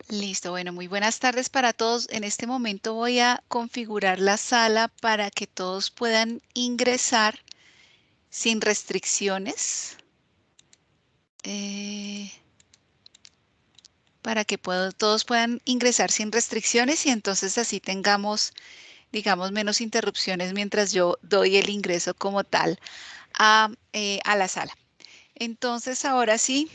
Listo, bueno, muy buenas tardes para todos. En este momento voy a configurar la sala para que todos puedan ingresar sin restricciones. Para que todos puedan ingresar sin restricciones y entonces así tengamos, digamos, menos interrupciones mientras yo doy el ingreso como tal a la sala. Entonces, ahora sí.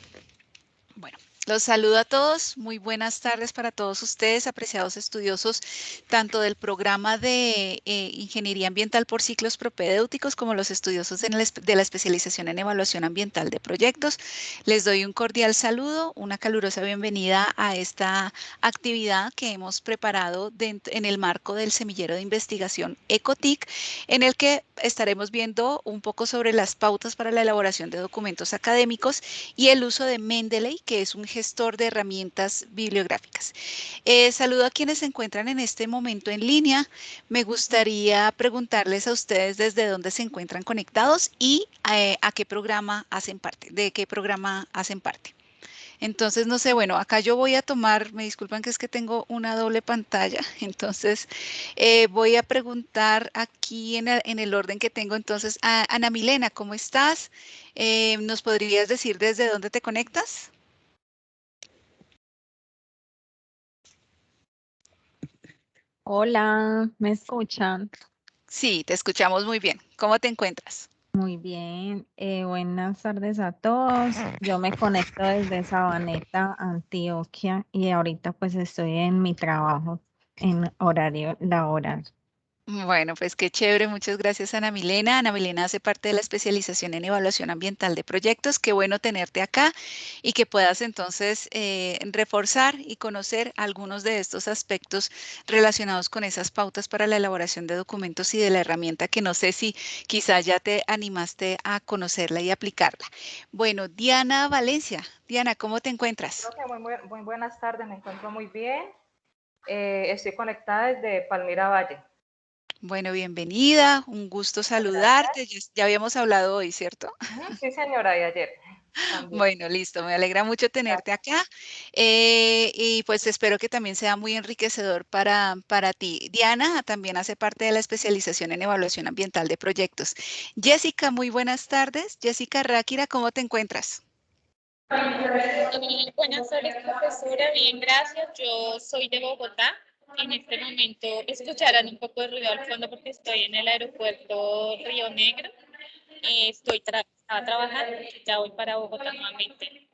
Bueno, los saludo a todos. Muy buenas tardes para todos ustedes, apreciados estudiosos, tanto del programa de Ingeniería Ambiental por ciclos propedéuticos como los estudiosos de la especialización en evaluación ambiental de proyectos. Les doy un cordial saludo, una calurosa bienvenida a esta actividad que hemos preparado en el marco del semillero de investigación ECOTIC, en el que estaremos viendo un poco sobre las pautas para la elaboración de documentos académicos y el uso de Mendeley, que es un gestor de herramientas bibliográficas. Saludo a quienes se encuentran en este momento en línea. Me gustaría preguntarles a ustedes desde dónde se encuentran conectados y a qué programa hacen parte, de qué programa hacen parte. Entonces, no sé, bueno, acá yo voy a tomar, me disculpan que es que tengo una doble pantalla, entonces voy a preguntar aquí en el orden que tengo, entonces, a Ana Milena, ¿cómo estás? ¿Nos podrías decir desde dónde te conectas? Hola, ¿me escuchan? Sí, te escuchamos muy bien. ¿Cómo te encuentras? Muy bien. Buenas tardes a todos. Yo me conecto desde Sabaneta, Antioquia, y ahorita pues estoy en mi trabajo en horario laboral. Bueno, pues qué chévere, muchas gracias Ana Milena. Ana Milena hace parte de la especialización en evaluación ambiental de proyectos. Qué bueno tenerte acá y que puedas entonces reforzar y conocer algunos de estos aspectos relacionados con esas pautas para la elaboración de documentos y de la herramienta que no sé si quizá ya te animaste a conocerla y aplicarla. Bueno, Diana Valencia. Diana, ¿cómo te encuentras? Muy buenas tardes, me encuentro muy bien. Estoy conectada desde Palmira Valle. Bueno, bienvenida, un gusto saludarte. Ya habíamos hablado hoy, ¿cierto? Sí, señora, y ayer también. Bueno, listo, me alegra mucho tenerte acá y pues espero que también sea muy enriquecedor para ti. Diana también hace parte de la especialización en evaluación ambiental de proyectos. Jessica, muy buenas tardes. Jessica Ráquira, ¿cómo te encuentras? Buenas tardes, profesora. Bien, gracias. Yo soy de Bogotá. En este momento escucharán un poco de ruido al fondo porque estoy en el aeropuerto Río Negro. Estaba trabajando, ya voy para Bogotá nuevamente.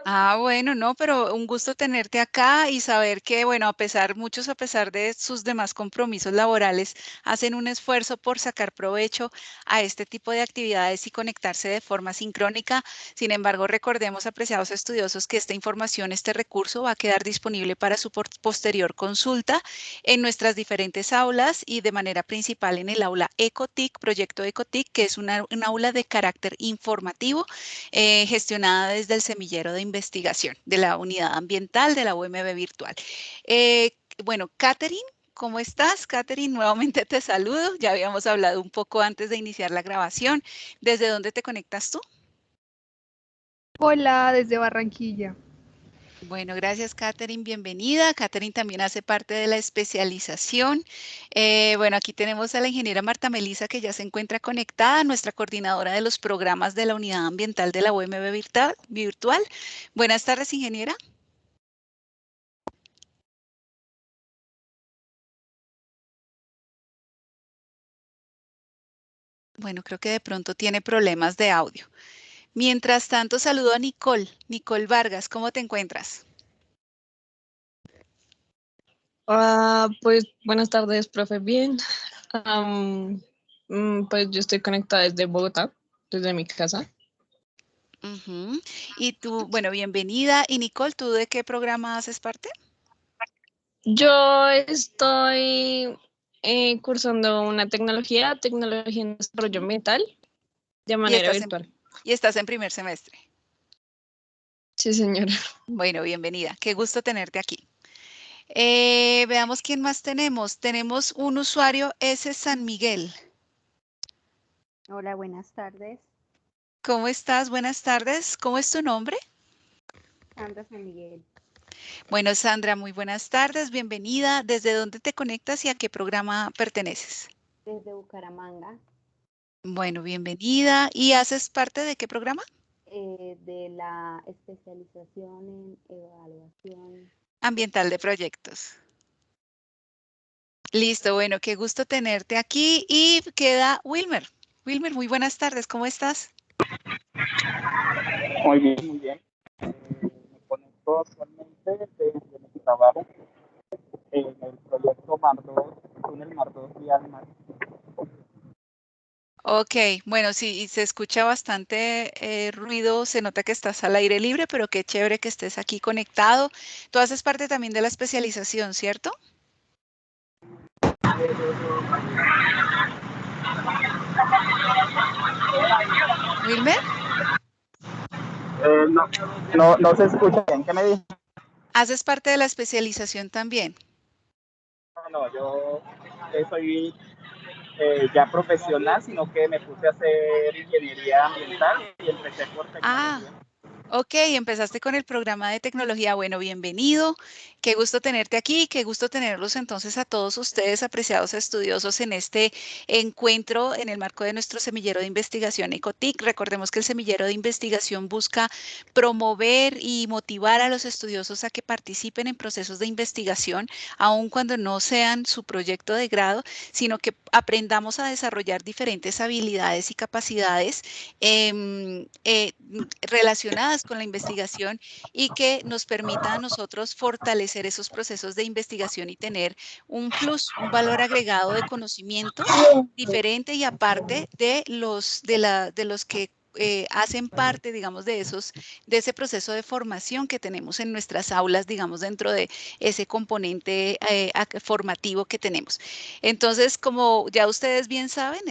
Ah, bueno, no, pero un gusto tenerte acá y saber que, bueno, muchos a pesar de sus demás compromisos laborales, hacen un esfuerzo por sacar provecho a este tipo de actividades y conectarse de forma sincrónica. Sin embargo, recordemos, apreciados estudiosos, que esta información, este recurso va a quedar disponible para su posterior consulta en nuestras diferentes aulas y de manera principal en el aula ECOTIC, proyecto ECOTIC, que es un aula de carácter informativo gestionada desde el semillero de investigación de la unidad ambiental de la UMB virtual. Bueno, Catherine, ¿cómo estás? Catherine, nuevamente te saludo. Ya habíamos hablado un poco antes de iniciar la grabación. ¿Desde dónde te conectas tú? Hola, desde Barranquilla. Bueno, gracias, Catherine. Bienvenida. Catherine también hace parte de la especialización. Bueno, aquí tenemos a la ingeniera Marta Melisa, que ya se encuentra conectada, nuestra coordinadora de los programas de la unidad ambiental de la UMB virtual. Buenas tardes, ingeniera. Bueno, creo que de pronto tiene problemas de audio. Mientras tanto, saludo a Nicole. Nicole Vargas, ¿cómo te encuentras? Pues buenas tardes, profe. Bien. Pues yo estoy conectada desde Bogotá, desde mi casa. Ujú. Y tú, bueno, bienvenida. Y Nicole, ¿tú de qué programa haces parte? Yo estoy cursando una tecnología en desarrollo ambiental de Y manera virtual. estás en primer semestre. Sí, señora. Bueno, bienvenida. Qué gusto tenerte aquí. Veamos quién más tenemos. Tenemos un usuario S. San Miguel. Hola, buenas tardes. ¿Cómo estás? Buenas tardes. ¿Cómo es tu nombre? Sandra San Miguel, Bueno, Sandra, muy buenas tardes. Bienvenida. ¿Desde dónde te conectas y a qué programa perteneces? desde Bucaramanga, Bueno, bienvenida. ¿Y haces parte de qué programa? de la especialización en evaluación. Ambiental de proyectos. Listo, bueno, qué gusto tenerte aquí. Y queda Wilmer. Wilmer, muy buenas tardes. ¿Cómo estás? Muy bien, muy bien. Me conecto actualmente desde mi trabajo en el proyecto Mar 2, túnel Mar 2 vía al mar. Ok, bueno, sí, se escucha bastante ruido, se nota que estás al aire libre, pero qué chévere que estés aquí conectado. Tú haces parte también de la especialización, ¿cierto? Wilmer, No se escucha bien. ¿Qué me dijo? haces parte de la especialización también. No, yo soy ya profesional, sino que me puse a hacer ingeniería ambiental y empecé por Ah, tecnología. ok, empezaste con el programa de tecnología. Bueno, bienvenido. Qué gusto tenerte aquí, qué gusto tenerlos entonces a todos ustedes, apreciados estudiosos, en este encuentro en el marco de nuestro semillero de investigación Ecotic. Recordemos que el semillero de investigación busca promover y motivar a los estudiosos a que participen en procesos de investigación, aun cuando no sean su proyecto de grado, sino que aprendamos a desarrollar diferentes habilidades y capacidades relacionadas con la investigación y que nos permita a nosotros fortalecer esos procesos de investigación y tener un plus, un valor agregado de conocimiento diferente y aparte de los que hacen parte, digamos, de ese proceso de formación que tenemos en nuestras aulas, digamos, dentro de ese componente formativo que tenemos. Entonces, como ya ustedes bien saben,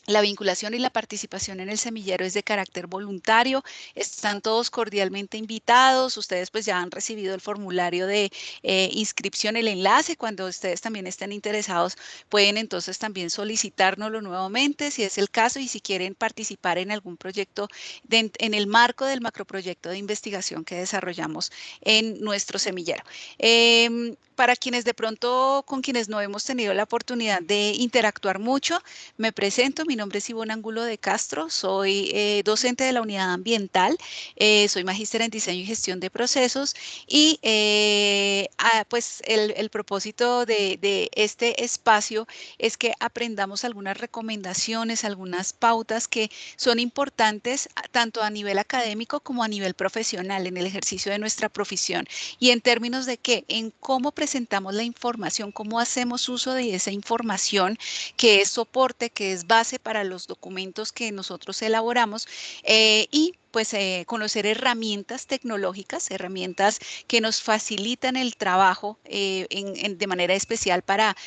la vinculación y la participación en el semillero es de carácter voluntario. Están todos cordialmente invitados. Ustedes pues ya han recibido el formulario de inscripción, el enlace. Cuando ustedes también estén interesados, pueden entonces también solicitárnoslo nuevamente si es el caso y si quieren participar en algún proyecto en el marco del macroproyecto de investigación que desarrollamos en nuestro semillero. Para quienes de pronto con quienes no hemos tenido la oportunidad de interactuar mucho, me presento, mi nombre es Ivonne Angulo de Castro, soy docente de la unidad ambiental, soy magíster en diseño y gestión de procesos y pues el propósito de este espacio es que aprendamos algunas recomendaciones, algunas pautas que son importantes tanto a nivel académico como a nivel profesional en el ejercicio de nuestra profesión. Y en términos de qué, en cómo presentamos la información, cómo hacemos uso de esa información que es soporte, que es base para los documentos que nosotros elaboramos y pues conocer herramientas tecnológicas, herramientas que nos facilitan el trabajo de manera especial para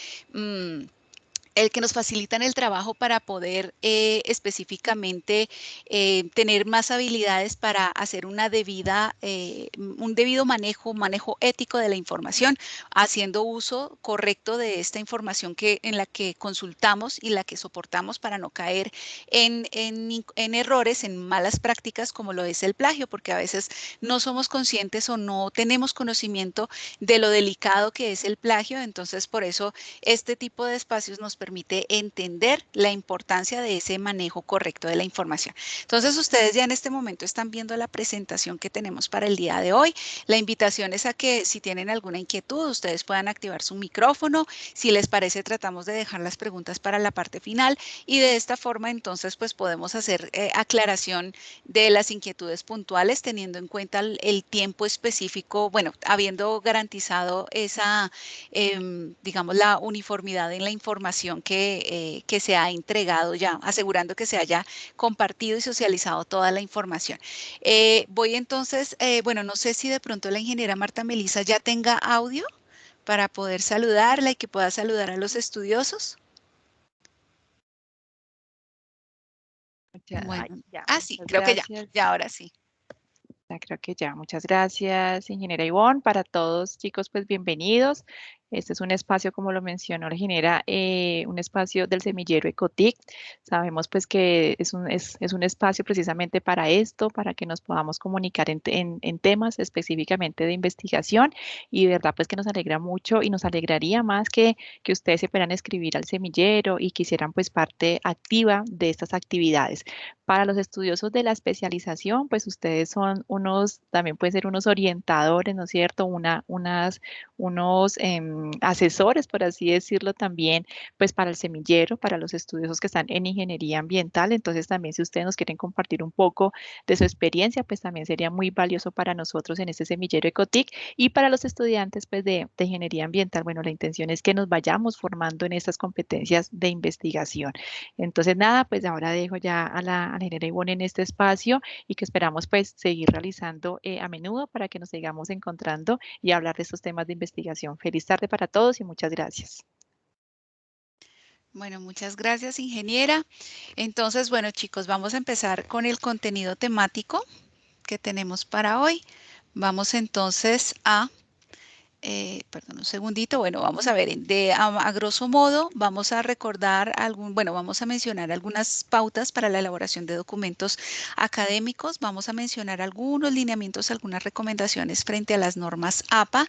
el que nos facilitan el trabajo para poder específicamente tener más habilidades para hacer un debido manejo ético de la información, haciendo uso correcto de esta información en la que consultamos y la que soportamos para no caer en errores, en malas prácticas como lo es el plagio, porque a veces no somos conscientes o no tenemos conocimiento de lo delicado que es el plagio, entonces por eso este tipo de espacios nos permite entender la importancia de ese manejo correcto de la información. Entonces, ustedes ya en este momento están viendo la presentación que tenemos para el día de hoy. La invitación es a que si tienen alguna inquietud, ustedes puedan activar su micrófono. Si les parece, tratamos de dejar las preguntas para la parte final y de esta forma, entonces, pues podemos hacer aclaración de las inquietudes puntuales teniendo en cuenta el tiempo específico, bueno, habiendo garantizado esa digamos, la uniformidad en la información que se ha entregado ya, asegurando que se haya compartido y socializado toda la información. Voy entonces, bueno, no sé si de pronto la ingeniera Marta Melisa ya tenga audio para poder saludarla y que pueda saludar a los estudiosos. Ya, Bueno, ya, sí, muchas creo que gracias. ya ahora sí. Ya creo que ya. Muchas gracias, ingeniera Ivonne. Para todos, chicos, pues bienvenidos. Este es un espacio, como lo mencionó la ingeniera, un espacio del semillero Ecotic. Sabemos pues que es un espacio precisamente para esto, para que nos podamos comunicar en temas específicamente de investigación y de verdad pues que nos alegra mucho y nos alegraría más que ustedes se puedan escribir al semillero y quisieran pues parte activa de estas actividades. Para los estudiosos de la especialización, pues ustedes son unos, también pueden ser unos orientadores, ¿no es cierto? Unos asesores, por así decirlo, también, pues para el semillero, para los estudiosos que están en ingeniería ambiental. Entonces, también si ustedes nos quieren compartir un poco de su experiencia, pues también sería muy valioso para nosotros en este semillero Ecotic y para los estudiantes, pues de ingeniería ambiental. Bueno, la intención es que nos vayamos formando en estas competencias de investigación. Entonces, nada, pues ahora dejo ya a la ingeniera Ivonne en este espacio y que esperamos pues seguir realizando a menudo para que nos sigamos encontrando y hablar de estos temas de investigación. Feliz tarde para todos y muchas gracias. Bueno, muchas gracias, ingeniera. Entonces, bueno, chicos, vamos a empezar con el contenido temático que tenemos para hoy. Vamos entonces a perdón, un segundito. Bueno, vamos a ver, a grosso modo, vamos a recordar vamos a mencionar algunas pautas para la elaboración de documentos académicos. Vamos a mencionar algunos lineamientos, algunas recomendaciones frente a las normas APA,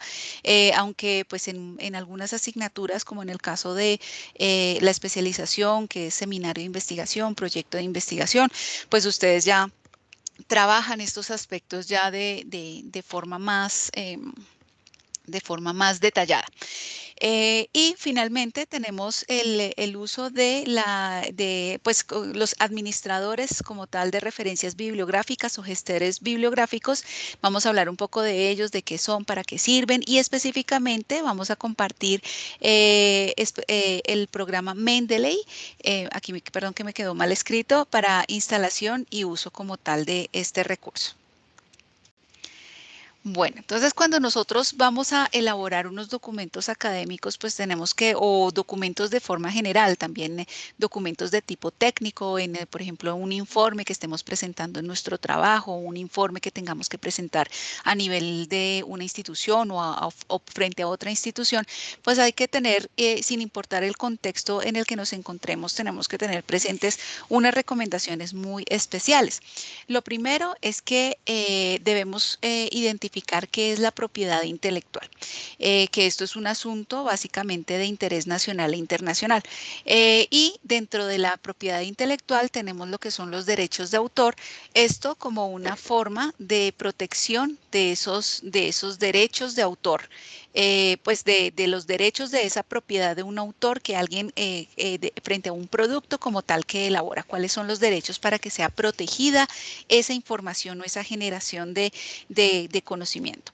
aunque pues en algunas asignaturas, como en el caso de la especialización, que es seminario de investigación, proyecto de investigación, pues ustedes ya trabajan estos aspectos ya de forma más detallada. Y finalmente tenemos el uso pues, los administradores como tal de referencias bibliográficas o gestores bibliográficos. Vamos a hablar un poco de ellos, de qué son, para qué sirven y específicamente vamos a compartir el programa Mendeley, aquí perdón que me quedó mal escrito, para instalación y uso como tal de este recurso. Bueno, entonces cuando nosotros vamos a elaborar unos documentos académicos, pues tenemos o documentos de forma general, también documentos de tipo técnico, por ejemplo, un informe que estemos presentando en nuestro trabajo, un informe que tengamos que presentar a nivel de una institución o frente a otra institución, pues hay que tener, sin importar el contexto en el que nos encontremos, tenemos que tener presentes unas recomendaciones muy especiales. Lo primero es que debemos identificar qué es la propiedad intelectual, que esto es un asunto básicamente de interés nacional e internacional. Y dentro de la propiedad intelectual tenemos lo que son los derechos de autor, esto como una forma de protección de esos derechos de autor. Pues de los derechos de esa propiedad de un autor que alguien frente a un producto como tal que elabora, cuáles son los derechos para que sea protegida esa información o esa generación de conocimiento.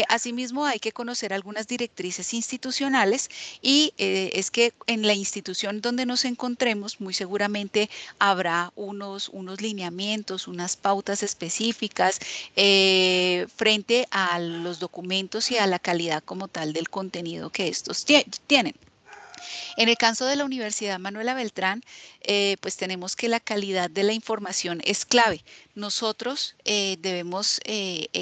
Asimismo, hay que conocer algunas directrices institucionales y es que en la institución donde nos encontremos, muy seguramente habrá unos lineamientos, unas pautas específicas frente a los documentos y a la calidad como tal del contenido que estos tienen. En el caso de la Universidad Manuela Beltrán, pues tenemos que la calidad de la información es clave. Nosotros debemos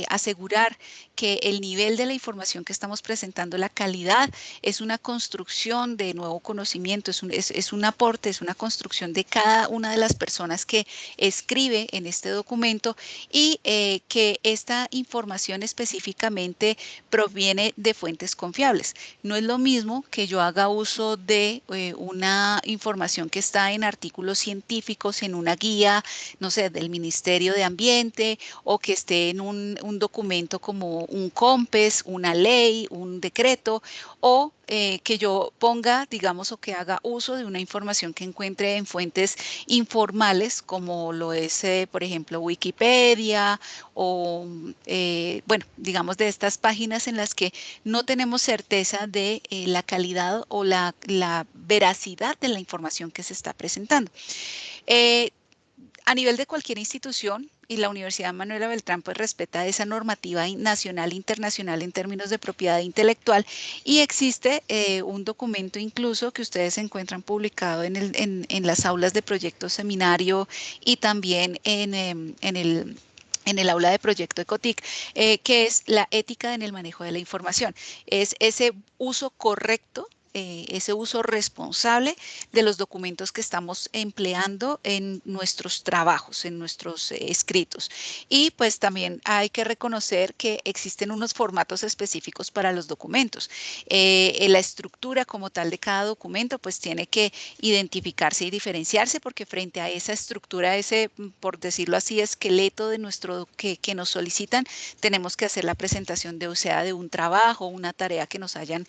asegurar que el nivel de la información que estamos presentando, la calidad, es una construcción de nuevo conocimiento, es un aporte, es una construcción de cada una de las personas que escribe en este documento y que esta información específicamente proviene de fuentes confiables. No es lo mismo que yo haga uso de una información que está en artículos científicos, en una guía, no sé, del Ministerio de Ambiente, o que esté en un documento como un COMPES, una ley, un decreto, o que yo ponga, digamos, o que haga uso de una información que encuentre en fuentes informales, como lo es, por ejemplo, Wikipedia, o, bueno, digamos, de estas páginas en las que no tenemos certeza de la calidad o la veracidad de la información que se está presentando. A nivel de cualquier institución, y la Universidad Manuela Beltrán pues respeta esa normativa nacional e internacional en términos de propiedad intelectual, y existe un documento incluso que ustedes encuentran publicado en las aulas de proyecto seminario y también en en el aula de proyecto Ecotic, que es la ética en el manejo de la información. Es ese uso correcto, ese uso responsable de los documentos que estamos empleando en nuestros trabajos, en nuestros escritos. Y pues también hay que reconocer que existen unos formatos específicos para los documentos. La estructura como tal de cada documento pues tiene que identificarse y diferenciarse, porque frente a esa estructura, ese, por decirlo así, esqueleto de nuestro que nos solicitan, tenemos que hacer la presentación de, o sea, de un trabajo, una tarea que nos hayan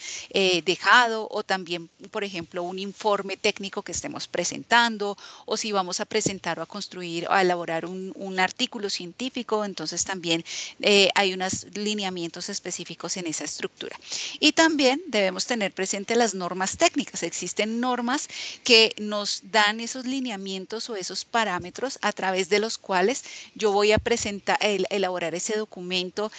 dejado, o también, por ejemplo, un informe técnico que estemos presentando, o si vamos a presentar o a construir o a elaborar un artículo científico, entonces también hay unos lineamientos específicos en esa estructura. Y también debemos tener presente las normas técnicas. Existen normas que nos dan esos lineamientos o esos parámetros a través de los cuales yo voy a presentar, elaborar ese documento,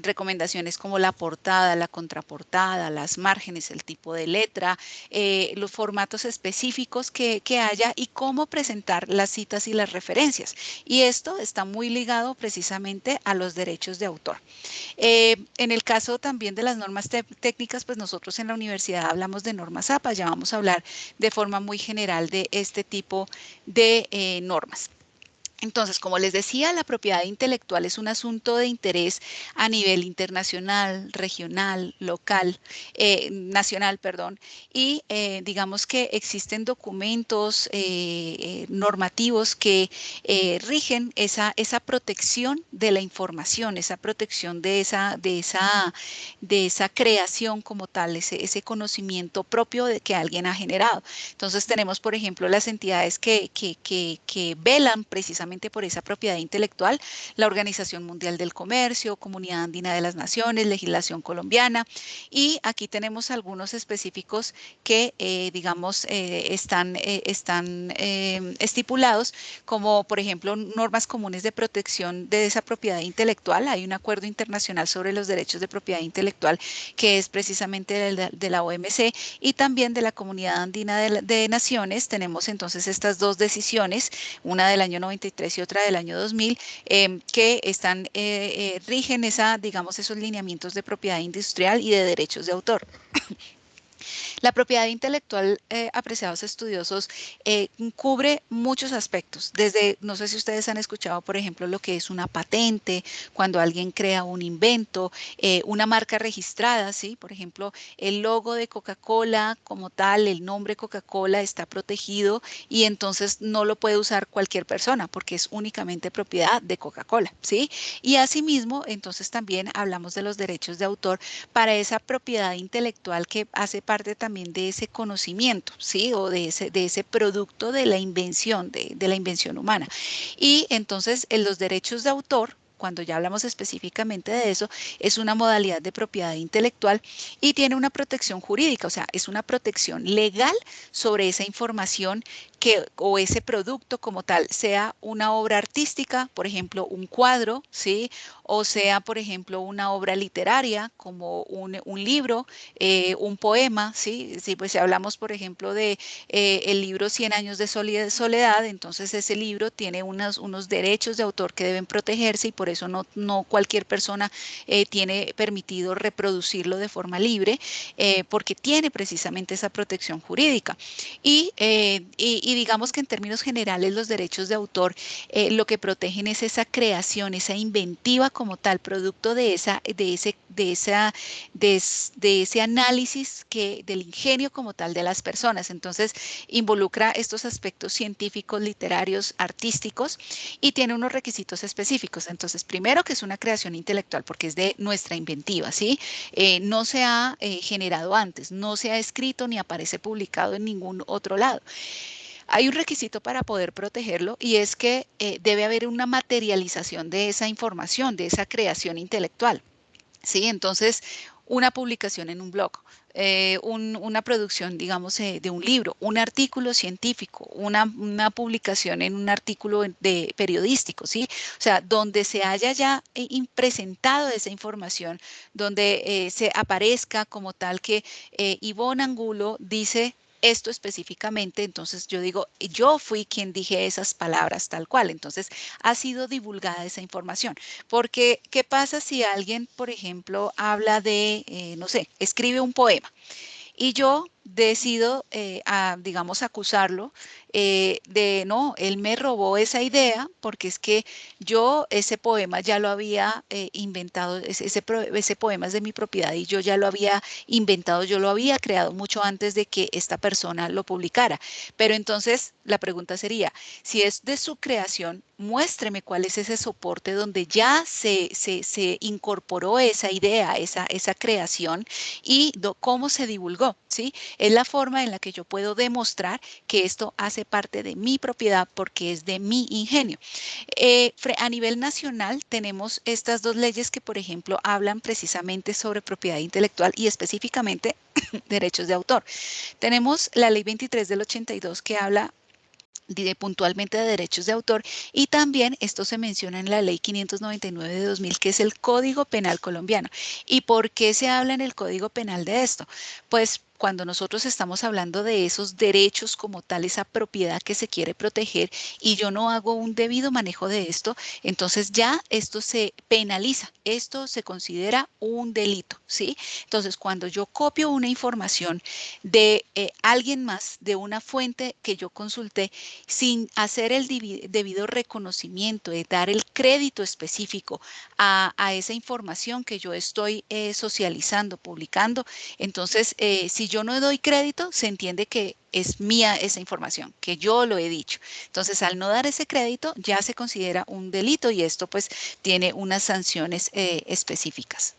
recomendaciones como la portada, la contraportada, las márgenes, el tipo de letra, los formatos específicos que haya y cómo presentar las citas y las referencias. Y esto está muy ligado precisamente a los derechos de autor. En el caso también de las normas técnicas, pues nosotros en la universidad hablamos de normas APA, ya vamos a hablar de forma muy general de este tipo de normas. Entonces, como les decía, la propiedad intelectual es un asunto de interés a nivel internacional, regional, local, nacional, perdón, y digamos que existen documentos normativos que rigen esa protección de la información, esa protección de esa creación como tal, ese conocimiento propio que alguien ha generado. Entonces tenemos, por ejemplo, las entidades que velan precisamente por esa propiedad intelectual: la Organización Mundial del Comercio, Comunidad Andina de las Naciones, legislación colombiana, y aquí tenemos algunos específicos que, digamos, están estipulados, como por ejemplo normas comunes de protección de esa propiedad intelectual. Hay un acuerdo internacional sobre los derechos de propiedad intelectual que es precisamente de la OMC, y también de la Comunidad Andina de Naciones. Tenemos entonces estas dos decisiones, una del año 93 y otra del año 2000, que rigen digamos, esos lineamientos de propiedad industrial y de derechos de autor. La propiedad intelectual, apreciados estudiosos, cubre muchos aspectos, desde, no sé si ustedes han escuchado, por ejemplo, lo que es una patente, cuando alguien crea un invento, una marca registrada, ¿sí? Por ejemplo, el logo de Coca-Cola como tal, el nombre Coca-Cola está protegido y entonces no lo puede usar cualquier persona porque es únicamente propiedad de Coca-Cola, ¿sí? Y asimismo, entonces también hablamos de los derechos de autor para esa propiedad intelectual que hace parte también de ese conocimiento, ¿sí? O de ese producto de la invención, de la invención humana. Y entonces los derechos de autor, cuando ya hablamos específicamente de eso, es una modalidad de propiedad intelectual y tiene una protección jurídica, o sea, es una protección legal sobre esa información o ese producto como tal, sea una obra artística, por ejemplo, un cuadro, ¿sí? O sea, por ejemplo, una obra literaria como un libro, un poema, ¿sí? Sí, pues si hablamos, por ejemplo, de el libro 100 años de soledad, entonces ese libro tiene unos derechos de autor que deben protegerse, y por eso no cualquier persona tiene permitido reproducirlo de forma libre, porque tiene precisamente esa protección jurídica. Y digamos que en términos generales los derechos de autor lo que protegen es esa creación, esa inventiva como tal, producto de ese análisis del ingenio como tal de las personas. Entonces involucra estos aspectos científicos, literarios, artísticos, y tiene unos requisitos específicos. Entonces, primero, que es una creación intelectual porque es de nuestra inventiva, ¿sí? No se ha generado antes, no se ha escrito ni aparece publicado en ningún otro lado. Hay un requisito para poder protegerlo, y es que debe haber una materialización de esa información, de esa creación intelectual, ¿sí? Entonces, una publicación en un blog, una producción, digamos, de un libro, un artículo científico, una publicación en un artículo periodístico, ¿sí? O sea, donde se haya ya presentado esa información, donde se aparezca como tal que Ivonne Angulo dice esto específicamente, entonces yo digo, yo fui quien dije esas palabras tal cual, entonces ha sido divulgada esa información. Porque, ¿qué pasa si alguien, por ejemplo, habla de, no sé, escribe un poema? Y yo decido, digamos, acusarlo de, no, él me robó esa idea porque es que yo ese poema ya lo había inventado, ese poema es de mi propiedad y yo ya lo había inventado, yo lo había creado mucho antes de que esta persona lo publicara. Pero entonces la pregunta sería, si es de su creación, muéstreme cuál es ese soporte donde ya se incorporó esa idea, esa creación y cómo se divulgó, ¿sí? Es la forma en la que yo puedo demostrar que esto hace parte de mi propiedad porque es de mi ingenio. A nivel nacional tenemos estas dos leyes que, por ejemplo, hablan precisamente sobre propiedad intelectual y específicamente derechos de autor. Tenemos la ley 23 del 82 que habla puntualmente de derechos de autor y también esto se menciona en la ley 599 de 2000 que es el Código Penal colombiano. ¿Y por qué se habla en el Código Penal de esto? Pues cuando nosotros estamos hablando de esos derechos como tal, esa propiedad que se quiere proteger y yo no hago un debido manejo de esto, entonces ya esto se penaliza, esto se considera un delito, ¿sí? Entonces, cuando yo copio una información de alguien más, de una fuente que yo consulté, sin hacer el debido reconocimiento, de dar el crédito específico a esa información que yo estoy socializando, publicando, entonces, si yo no doy crédito, se entiende que es mía esa información, que yo lo he dicho. Entonces, al no dar ese crédito, ya se considera un delito y esto pues tiene unas sanciones específicas.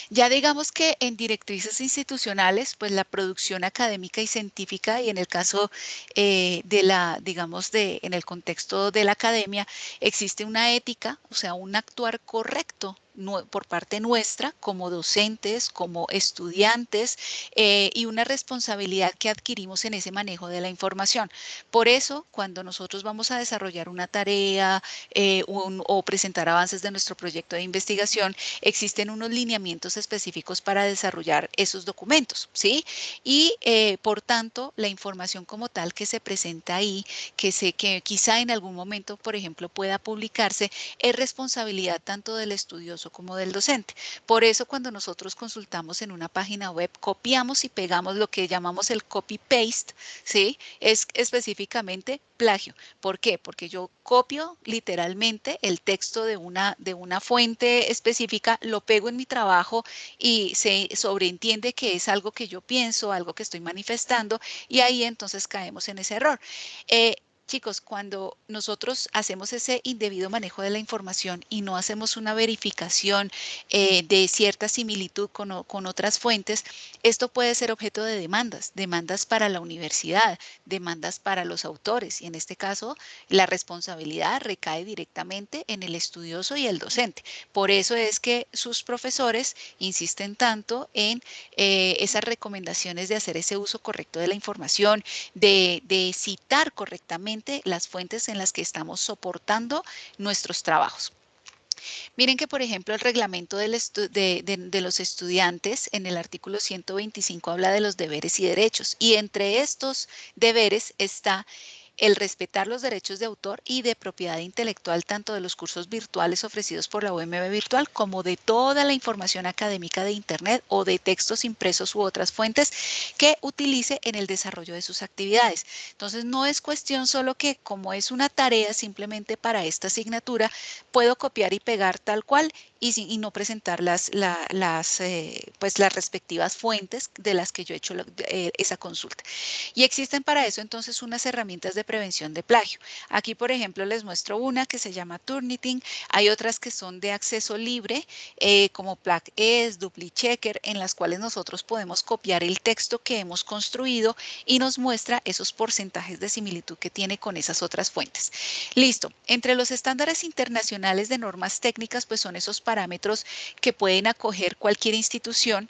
Ya digamos que en directrices institucionales, pues la producción académica y científica, y en el caso de la, digamos, en el contexto de la academia, existe una ética, o sea, un actuar correcto por parte nuestra como docentes, como estudiantes y una responsabilidad que adquirimos en ese manejo de la información. Por eso, cuando nosotros vamos a desarrollar una tarea o presentar avances de nuestro proyecto de investigación, existen unos lineamientos específicos para desarrollar esos documentos, ¿sí? Y por tanto, la información como tal que se presenta ahí, que quizá en algún momento, por ejemplo, pueda publicarse, es responsabilidad tanto del estudioso como del docente. Por eso, cuando nosotros consultamos en una página web, copiamos y pegamos lo que llamamos el copy-paste, ¿sí? Es específicamente plagio. ¿Por qué? Porque yo copio literalmente el texto de una fuente específica, lo pego en mi trabajo y se sobreentiende que es algo que yo pienso, algo que estoy manifestando y ahí entonces caemos en ese error. Chicos, cuando nosotros hacemos ese indebido manejo de la información y no hacemos una verificación de cierta similitud con otras fuentes, esto puede ser objeto de demandas para la universidad, demandas para los autores y en este caso la responsabilidad recae directamente en el estudioso y el docente. Por eso es que sus profesores insisten tanto en esas recomendaciones de hacer ese uso correcto de la información, de citar correctamente las fuentes en las que estamos soportando nuestros trabajos. Miren que, por ejemplo, el reglamento de los estudiantes en el artículo 125 habla de los deberes y derechos y entre estos deberes está el respetar los derechos de autor y de propiedad intelectual tanto de los cursos virtuales ofrecidos por la UMB Virtual como de toda la información académica de Internet o de textos impresos u otras fuentes que utilice en el desarrollo de sus actividades. Entonces, no es cuestión solo que como es una tarea simplemente para esta asignatura, puedo copiar y pegar tal cual y no presentar pues las respectivas fuentes de las que yo he hecho esa consulta. Y existen para eso entonces unas herramientas de prevención de plagio. Aquí, por ejemplo, les muestro una que se llama Turnitin. Hay otras que son de acceso libre, como PlagES, DupliChecker, en las cuales nosotros podemos copiar el texto que hemos construido y nos muestra esos porcentajes de similitud que tiene con esas otras fuentes. Listo. Entre los estándares internacionales de normas técnicas, pues son esos parámetros que pueden acoger cualquier institución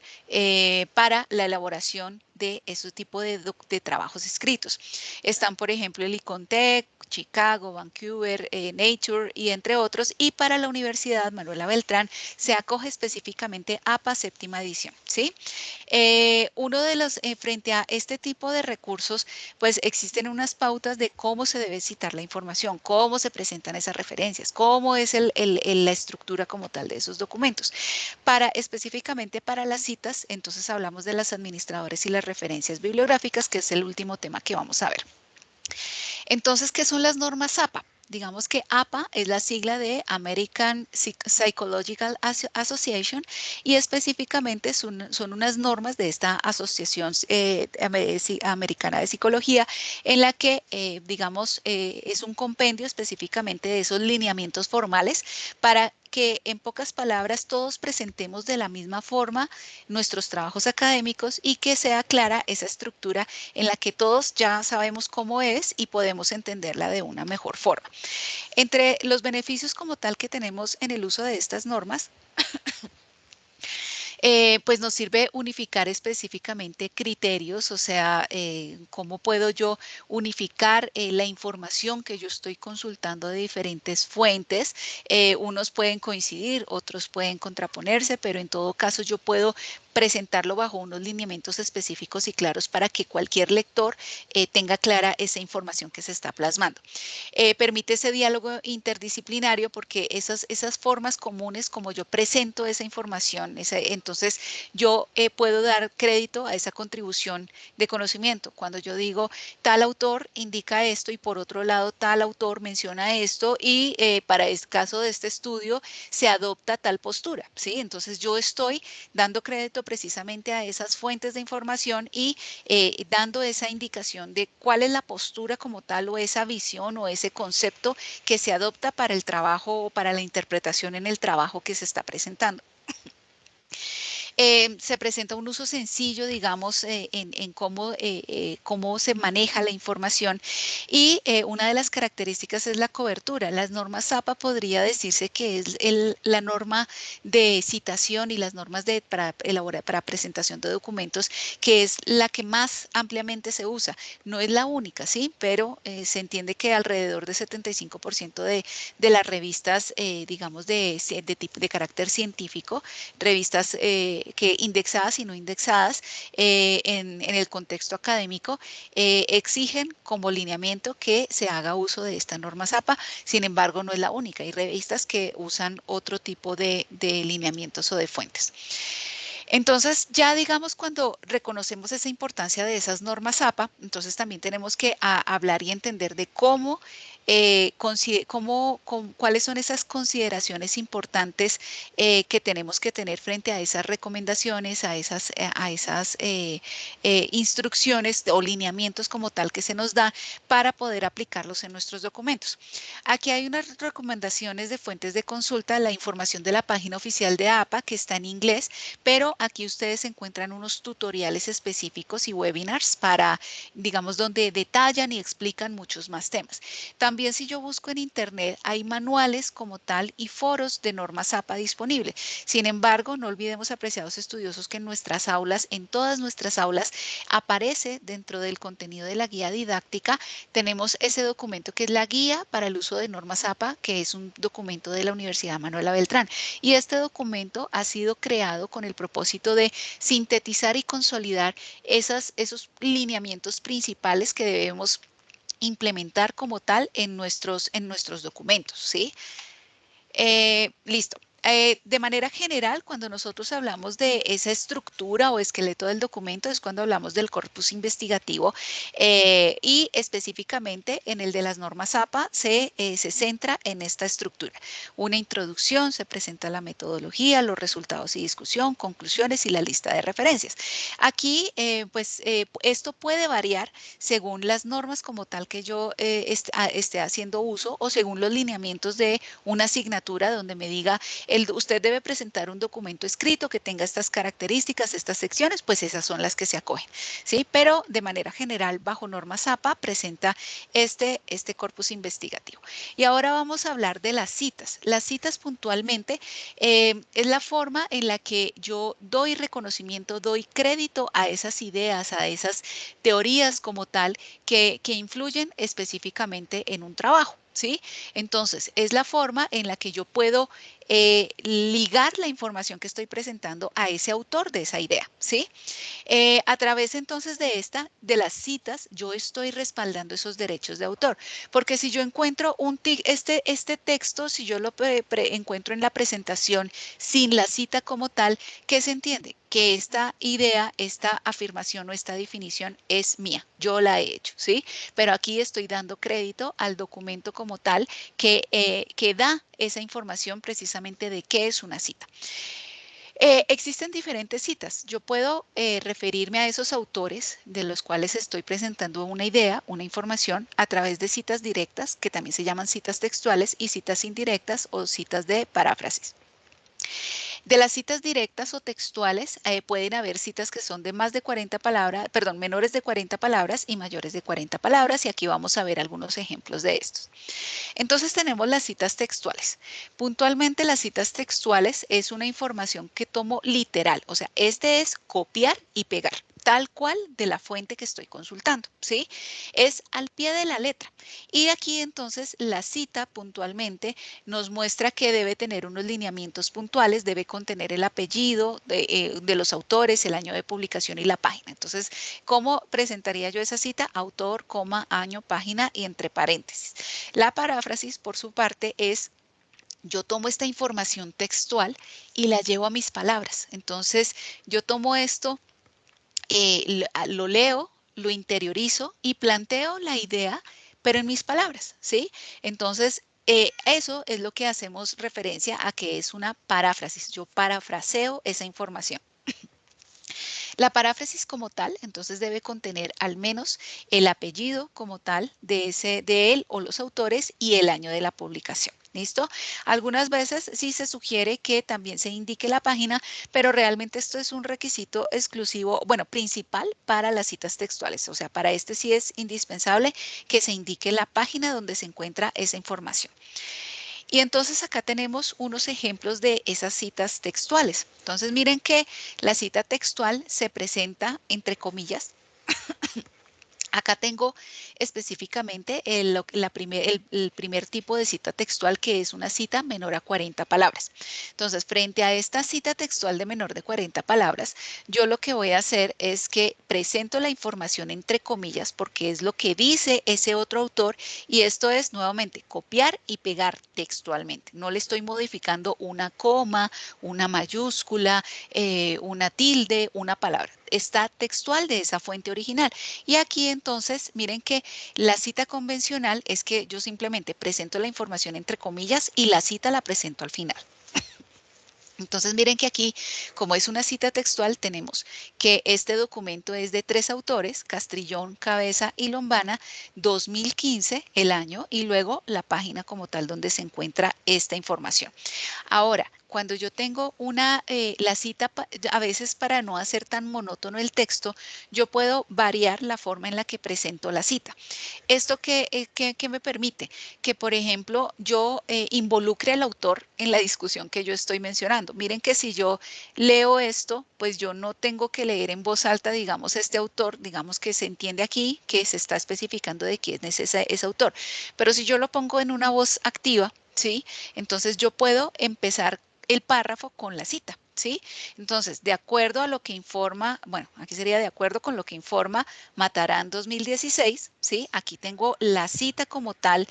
para la elaboración de ese tipo de trabajos escritos. Están, por ejemplo, el ICONTEC, Chicago, Vancouver, Nature y entre otros. Y para la Universidad Manuela Beltrán se acoge específicamente APA séptima edición, ¿sí? Uno de los, frente a este tipo de recursos, pues existen unas pautas de cómo se debe citar la información, cómo se presentan esas referencias, cómo es la estructura como tal de esos documentos. Específicamente para las citas, entonces hablamos de las administradores y las referencias bibliográficas, que es el último tema que vamos a ver. Entonces, ¿qué son las normas APA? Digamos que APA es la sigla de American Psychological Association y específicamente son unas normas de esta asociación americana de psicología en la que, digamos, es un compendio específicamente de esos lineamientos formales para que en pocas palabras todos presentemos de la misma forma nuestros trabajos académicos y que sea clara esa estructura en la que todos ya sabemos cómo es y podemos entenderla de una mejor forma. Entre los beneficios como tal que tenemos en el uso de estas normas, pues nos sirve unificar específicamente criterios, o sea, cómo puedo yo unificar la información que yo estoy consultando de diferentes fuentes. Unos pueden coincidir, otros pueden contraponerse, pero en todo caso yo puedo presentarlo bajo unos lineamientos específicos y claros para que cualquier lector tenga clara esa información que se está plasmando. Permite ese diálogo interdisciplinario porque esas formas comunes como yo presento esa información, entonces yo puedo dar crédito a esa contribución de conocimiento. Cuando yo digo tal autor indica esto y por otro lado tal autor menciona esto y para el caso de este estudio se adopta tal postura, ¿sí? Entonces yo estoy dando crédito precisamente a esas fuentes de información y dando esa indicación de cuál es la postura como tal o esa visión o ese concepto que se adopta para el trabajo o para la interpretación en el trabajo que se está presentando. Se presenta un uso sencillo, digamos, en cómo se maneja la información y una de las características es la cobertura. Las normas APA podría decirse que es la norma de citación y las normas para presentación de documentos, que es la que más ampliamente se usa. No es la única, ¿sí? Pero se entiende que alrededor de 75% de las revistas, digamos, de carácter científico, revistas que indexadas y no indexadas en el contexto académico exigen como lineamiento que se haga uso de esta norma APA. Sin embargo, no es la única. Hay revistas que usan otro tipo de lineamientos o de fuentes. Entonces, ya digamos, cuando reconocemos esa importancia de esas normas APA, entonces también tenemos que hablar y entender de cuáles son esas consideraciones importantes que tenemos que tener frente a esas recomendaciones, a esas instrucciones o lineamientos como tal que se nos da para poder aplicarlos en nuestros documentos. Aquí hay unas recomendaciones de fuentes de consulta, la información de la página oficial de APA que está en inglés, pero aquí ustedes encuentran unos tutoriales específicos y webinars para, digamos, donde detallan y explican muchos más temas. También si yo busco en internet hay manuales como tal y foros de normas APA disponibles. Sin embargo, no olvidemos, apreciados estudiosos, que en nuestras aulas, en todas nuestras aulas, aparece dentro del contenido de la guía didáctica, tenemos ese documento que es la guía para el uso de normas APA, que es un documento de la Universidad Manuela Beltrán. Y este documento ha sido creado con el propósito de sintetizar y consolidar esos lineamientos principales que debemos implementar como tal en nuestros documentos, ¿sí? Listo. De manera general, cuando nosotros hablamos de esa estructura o esqueleto del documento, es cuando hablamos del corpus investigativo y específicamente en el de las normas APA se centra en esta estructura. Una introducción, se presenta la metodología, los resultados y discusión, conclusiones y la lista de referencias. Aquí, esto puede variar según las normas como tal que yo esté haciendo uso o según los lineamientos de una asignatura donde me diga usted debe presentar un documento escrito que tenga estas características, estas secciones, pues esas son las que se acogen, ¿sí? Pero de manera general, bajo norma ZAPA, presenta este corpus investigativo. Y ahora vamos a hablar de las citas. Las citas puntualmente es la forma en la que yo doy reconocimiento, doy crédito a esas ideas, a esas teorías como tal que influyen específicamente en un trabajo, ¿sí? Entonces, es la forma en la que yo puedo ligar la información que estoy presentando a ese autor de esa idea, ¿sí? A través entonces de las citas, yo estoy respaldando esos derechos de autor, porque si yo encuentro este texto, si yo lo encuentro en la presentación sin la cita como tal, ¿qué se entiende? Que esta idea, esta afirmación o esta definición es mía, yo la he hecho, ¿sí? Pero aquí estoy dando crédito al documento como tal que da esa información precisamente de qué es una cita. Existen diferentes citas. Yo puedo referirme a esos autores de los cuales estoy presentando una idea, una información, a través de citas directas, que también se llaman citas textuales, y citas indirectas o citas de paráfrasis. De las citas directas o textuales, pueden haber citas que son de más de 40 palabras, perdón, menores de 40 palabras y mayores de 40 palabras, y aquí vamos a ver algunos ejemplos de estos. Entonces tenemos las citas textuales. Puntualmente las citas textuales es una información que tomo literal, o sea, este es copiar y pegar, tal cual de la fuente que estoy consultando, ¿sí? Es al pie de la letra. Y aquí entonces la cita puntualmente nos muestra que debe tener unos lineamientos puntuales, debe contener el apellido de los autores, el año de publicación y la página. Entonces, ¿cómo presentaría yo esa cita? Autor, coma, año, página y entre paréntesis. La paráfrasis, por su parte, es yo tomo esta información textual y la llevo a mis palabras. Entonces, yo tomo esto, lo leo, lo interiorizo y planteo la idea, pero en mis palabras, ¿sí? Entonces, eso es lo que hacemos referencia a que es una paráfrasis. Yo parafraseo esa información. La paráfrasis como tal, entonces debe contener al menos el apellido como tal de él o los autores y el año de la publicación. ¿Listo? Algunas veces sí se sugiere que también se indique la página, pero realmente esto es un requisito exclusivo, bueno, principal para las citas textuales. O sea, para este sí es indispensable que se indique la página donde se encuentra esa información. Y entonces acá tenemos unos ejemplos de esas citas textuales. Entonces miren que la cita textual se presenta entre comillas. Acá tengo específicamente el primer tipo de cita textual, que es una cita menor a 40 palabras. Entonces, frente a esta cita textual de menor de 40 palabras, yo lo que voy a hacer es que presento la información entre comillas porque es lo que dice ese otro autor, y esto es nuevamente copiar y pegar textualmente. No le estoy modificando una coma, una mayúscula, una tilde, una palabra. Está textual de esa fuente original. Y aquí entonces, miren que la cita convencional es que yo simplemente presento la información entre comillas y la cita la presento al final. Entonces miren que aquí, como es una cita textual, tenemos que este documento es de 3 autores, Castrillón, Cabeza y Lombana, 2015 el año, y luego la página como tal donde se encuentra esta información. Ahora, cuando yo tengo la cita, a veces para no hacer tan monótono el texto, yo puedo variar la forma en la que presento la cita. ¿Esto qué me permite? Que, por ejemplo, yo involucre al autor en la discusión que yo estoy mencionando. Miren que si yo leo esto, pues yo no tengo que leer en voz alta, digamos, este autor, digamos que se entiende aquí que se está especificando de quién es ese autor. Pero si yo lo pongo en una voz activa, ¿sí? Entonces yo puedo empezar el párrafo con la cita, ¿sí? Entonces, de acuerdo a lo que informa, bueno, aquí sería de acuerdo con lo que informa Matarán 2016, ¿sí? Aquí tengo la cita como tal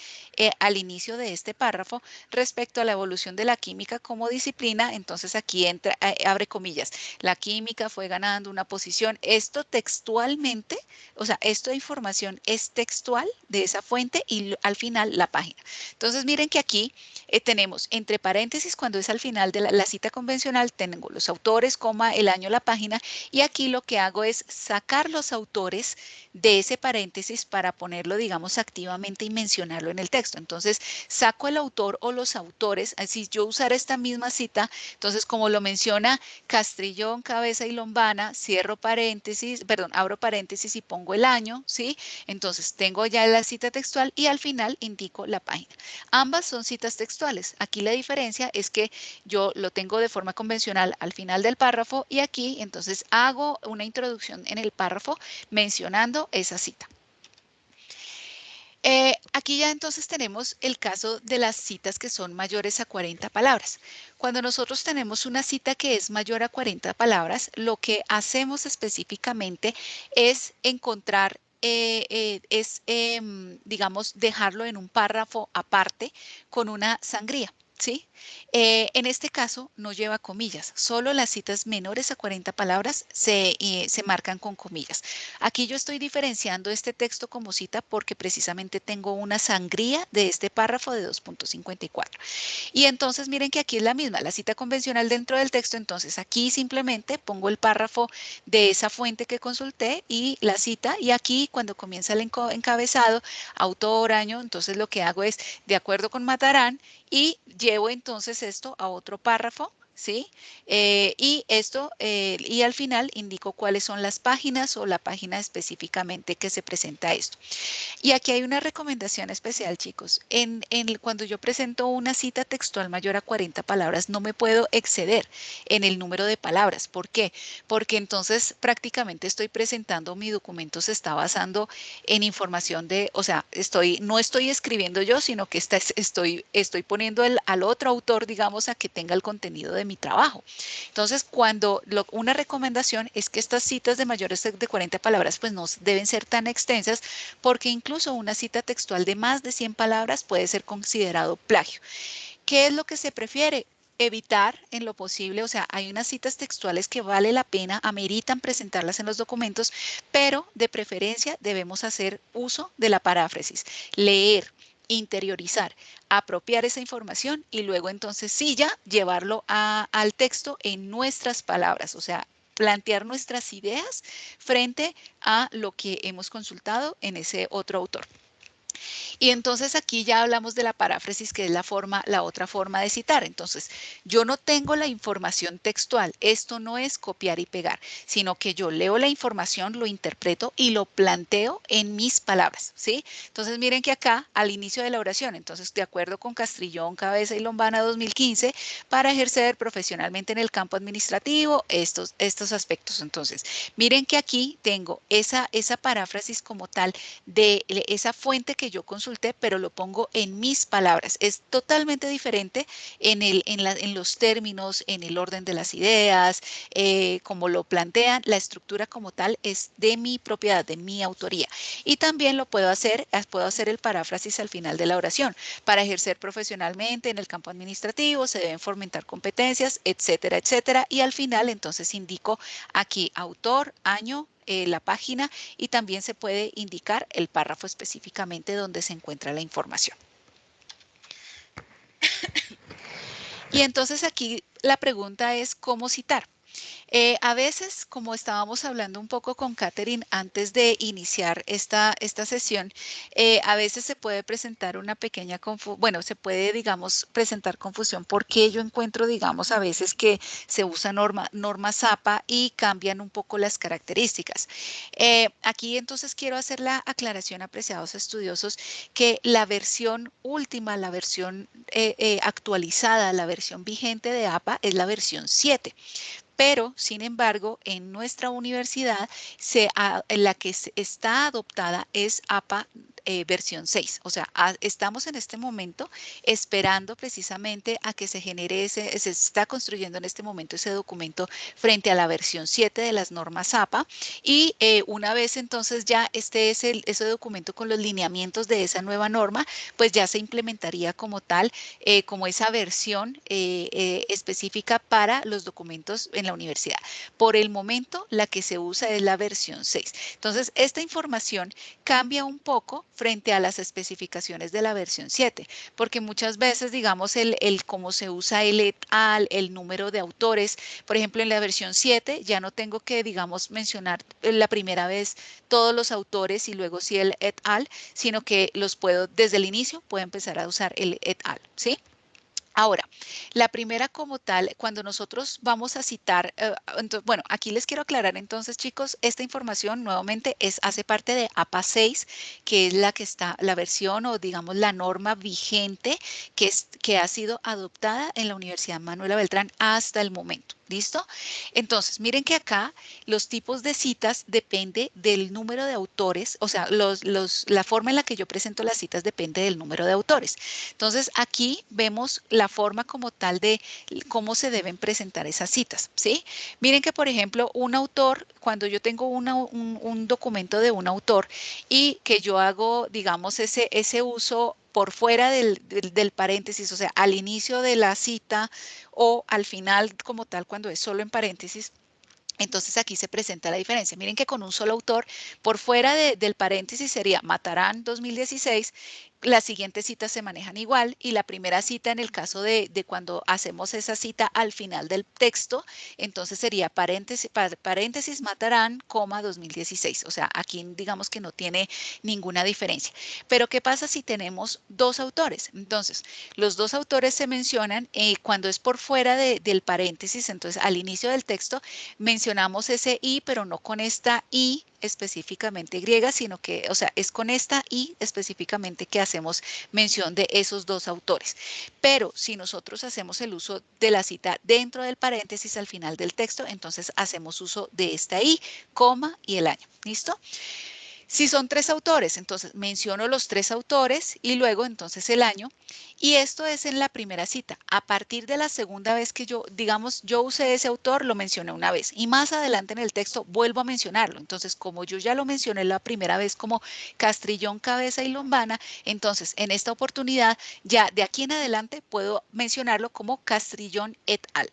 al inicio de este párrafo respecto a la evolución de la química como disciplina. Entonces aquí entra, abre comillas, la química fue ganando una posición. Esto textualmente, o sea, esta información es textual de esa fuente y al final la página. Entonces miren que aquí tenemos entre paréntesis, cuando es al final de la cita convencional, tengo los autores, coma, el año, la página, y aquí lo que hago es sacar los autores de ese paréntesis para ponerlo, digamos, activamente y mencionarlo en el texto. Entonces, saco el autor o los autores, así yo usar esta misma cita, entonces, como lo menciona Castrillón, Cabeza y Lombana, cierro paréntesis, perdón, abro paréntesis y pongo el año, ¿sí? Entonces, tengo ya la cita textual y al final indico la página. Ambas son citas textuales. Aquí la diferencia es que yo lo tengo de forma convencional al final del párrafo y aquí entonces hago una introducción en el párrafo mencionando esa cita. Aquí ya entonces tenemos el caso de las citas que son mayores a 40 palabras. Cuando nosotros tenemos una cita que es mayor a 40 palabras, lo que hacemos específicamente es encontrar, digamos, dejarlo en un párrafo aparte con una sangría. ¿Sí? En este caso no lleva comillas, solo las citas menores a 40 palabras se marcan con comillas. Aquí yo estoy diferenciando este texto como cita porque precisamente tengo una sangría de este párrafo de 2.54. Y entonces miren que aquí es la misma, la cita convencional dentro del texto, entonces aquí simplemente pongo el párrafo de esa fuente que consulté y la cita, y aquí cuando comienza el encabezado, autor, año, entonces lo que hago es, de acuerdo con Matarán, y llevo entonces esto a otro párrafo, ¿sí? Y al final indico cuáles son las páginas o la página específicamente que se presenta esto. Y aquí hay una recomendación especial, chicos. Cuando yo presento una cita textual mayor a 40 palabras, no me puedo exceder en el número de palabras. ¿Por qué? Porque entonces prácticamente estoy presentando mi documento, se está basando en información o sea, no estoy escribiendo yo, sino que estoy poniendo al otro autor, digamos, a que tenga el contenido de mi trabajo. Entonces, una recomendación es que estas citas de mayores de 40 palabras, pues no deben ser tan extensas, porque incluso una cita textual de más de 100 palabras puede ser considerado plagio. ¿Qué es lo que se prefiere? Evitar en lo posible, o sea, hay unas citas textuales que vale la pena, ameritan presentarlas en los documentos, pero de preferencia debemos hacer uso de la paráfrasis, leer, interiorizar, apropiar esa información y luego entonces sí ya llevarlo al texto en nuestras palabras, o sea, plantear nuestras ideas frente a lo que hemos consultado en ese otro autor. Y entonces aquí ya hablamos de la paráfrasis, que es la otra forma de citar. Entonces, yo no tengo la información textual. Esto no es copiar y pegar, sino que yo leo la información, lo interpreto y lo planteo en mis palabras, ¿sí? Entonces, miren que acá, al inicio de la oración, entonces, de acuerdo con Castrillón, Cabeza y Lombana 2015, para ejercer profesionalmente en el campo administrativo, estos aspectos. Entonces, miren que aquí tengo esa paráfrasis como tal de esa fuente que yo consulté, pero lo pongo en mis palabras. Es totalmente diferente en los términos, en el orden de las ideas, como lo plantean, la estructura como tal es de mi propiedad, de mi autoría. Y también puedo hacer el paráfrasis al final de la oración. Para ejercer profesionalmente en el campo administrativo se deben fomentar competencias, etcétera, etcétera. Y al final entonces indico aquí autor, año, la página, y también se puede indicar el párrafo específicamente donde se encuentra la información. Y entonces aquí la pregunta es ¿cómo citar? A veces, como estábamos hablando un poco con Catherine antes de iniciar esta sesión, a veces se puede presentar una pequeña confusión, bueno, se puede, digamos, presentar confusión porque yo encuentro, digamos, a veces que se usa norma ZAPA y cambian un poco las características. Aquí entonces quiero hacer la aclaración, apreciados estudiosos, que la versión última, la versión actualizada, la versión vigente de APA es la versión 7. Pero, sin embargo, en nuestra universidad, la que está adoptada es APA versión 6. O sea, estamos en este momento esperando precisamente a que se genere se está construyendo en este momento ese documento frente a la versión 7 de las normas APA. Y una vez entonces ya esté ese documento con los lineamientos de esa nueva norma, pues ya se implementaría como tal, como esa versión específica para los documentos en la universidad. Por el momento, la que se usa es la versión 6. Entonces, esta información cambia un poco frente a las especificaciones de la versión 7, porque muchas veces, digamos, cómo se usa el et al, el número de autores, por ejemplo, en la versión 7 ya no tengo que, digamos, mencionar la primera vez todos los autores y luego sí el et al, sino que los puedo, desde el inicio, puedo empezar a usar el et al, ¿sí? Ahora, la primera como tal, cuando nosotros vamos a citar, bueno, aquí les quiero aclarar entonces, chicos, esta información nuevamente hace parte de APA 6, que es la que está, la versión o digamos la norma vigente que ha sido adoptada en la Universidad Manuela Beltrán hasta el momento. ¿Listo? Entonces, miren que acá los tipos de citas depende del número de autores, o sea, la forma en la que yo presento las citas depende del número de autores. Entonces, aquí vemos la forma como tal de cómo se deben presentar esas citas, ¿sí? Miren que, por ejemplo, un autor, cuando yo tengo un documento de un autor y que yo hago, digamos, ese uso por fuera del paréntesis, o sea, al inicio de la cita o al final como tal cuando es solo en paréntesis, entonces aquí se presenta la diferencia. Miren que con un solo autor, por fuera del paréntesis sería Matarán 2016, las siguientes citas se manejan igual y la primera cita en el caso de cuando hacemos esa cita al final del texto, entonces sería paréntesis Matarán, 2016. O sea, aquí digamos que no tiene ninguna diferencia. Pero ¿qué pasa si tenemos dos autores? Entonces, los dos autores se mencionan cuando es por fuera del paréntesis, entonces al inicio del texto mencionamos ese I, pero no con esta I específicamente griega, sino que, o sea, es con esta I específicamente que hacemos mención de esos dos autores. Pero si nosotros hacemos el uso de la cita dentro del paréntesis al final del texto, entonces hacemos uso de esta I, coma y el año. ¿Listo? Si son tres autores, entonces menciono los tres autores y luego entonces el año. Y esto es en la primera cita. A partir de la segunda vez que yo, digamos, yo usé ese autor, lo mencioné una vez. Y más adelante en el texto vuelvo a mencionarlo. Entonces, como yo ya lo mencioné la primera vez como Castrillón, Cabeza y Lombana, entonces en esta oportunidad ya de aquí en adelante puedo mencionarlo como Castrillón et al.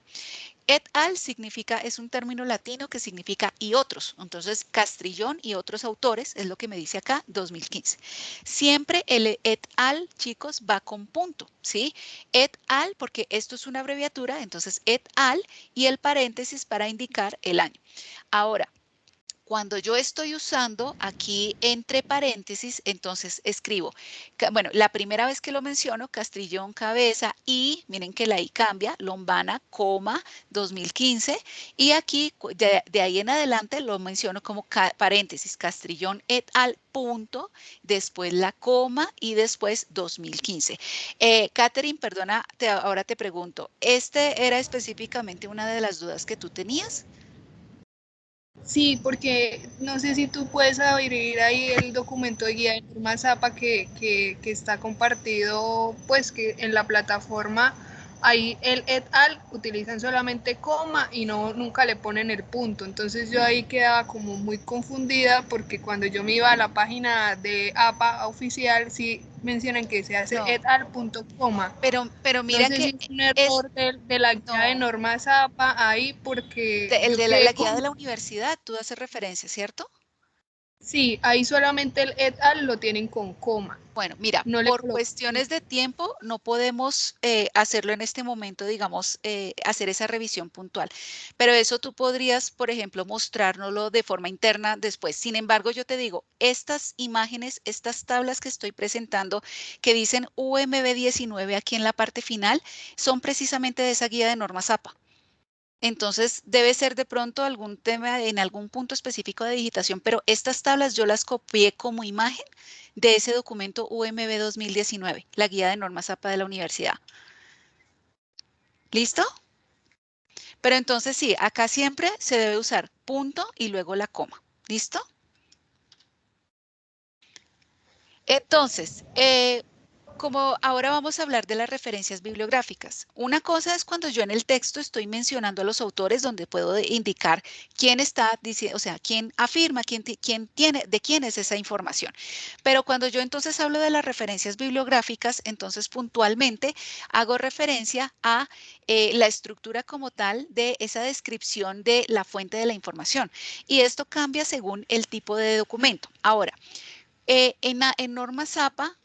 Et al significa, es un término latino que significa y otros. Entonces, Castrillón y otros autores es lo que me dice acá, 2015. Siempre el et al, chicos, va con punto, ¿sí? Et al, porque esto es una abreviatura, entonces et al y el paréntesis para indicar el año. Ahora, cuando yo estoy usando aquí entre paréntesis, entonces escribo, bueno, la primera vez que lo menciono, Castrillón, Cabeza y, miren que la I cambia, Lombana, 2015, y aquí de ahí en adelante lo menciono como paréntesis, Castrillón et al, punto, después la coma y después 2015. Catherine, perdona, ahora te pregunto, ¿este era específicamente una de las dudas que tú tenías? Sí, porque no sé si tú puedes abrir ahí el documento de guía de normas APA que está compartido, pues que en la plataforma, ahí el et al utilizan solamente coma y nunca le ponen el punto. Entonces yo ahí quedaba como muy confundida porque cuando yo me iba a la página de APA oficial, sí mencionan que se hace No. et al punto coma. Pero mira no sé que si es un error de la guía de normas APA ahí porque el yo de quedé la guía de la universidad, tú haces referencia, ¿cierto? Sí, ahí solamente el et al lo tienen con coma. Bueno, mira, No le por colocan. cuestiones de tiempo no podemos hacerlo en este momento, digamos, hacer esa revisión puntual. Pero eso tú podrías, por ejemplo, mostrárnoslo de forma interna después. Sin embargo, yo te digo, estas imágenes, estas tablas que estoy presentando que dicen UMB 19 aquí en la parte final, son precisamente de esa guía de normas APA. Entonces, debe ser de pronto algún tema en algún punto específico de digitación, pero estas tablas yo las copié como imagen de ese documento UMB 2019, la guía de normas APA de la universidad. ¿Listo? Pero entonces sí, acá siempre se debe usar punto y luego la coma. ¿Listo? Entonces, como ahora vamos a hablar de las referencias bibliográficas. Una cosa es cuando yo en el texto estoy mencionando a los autores donde puedo indicar quién está diciendo, o sea, quién afirma, quién tiene, de quién es esa información. Pero cuando yo entonces hablo de las referencias bibliográficas, entonces puntualmente hago referencia a la estructura como tal de esa descripción de la fuente de la información. Y esto cambia según el tipo de documento. Ahora, En normas APA,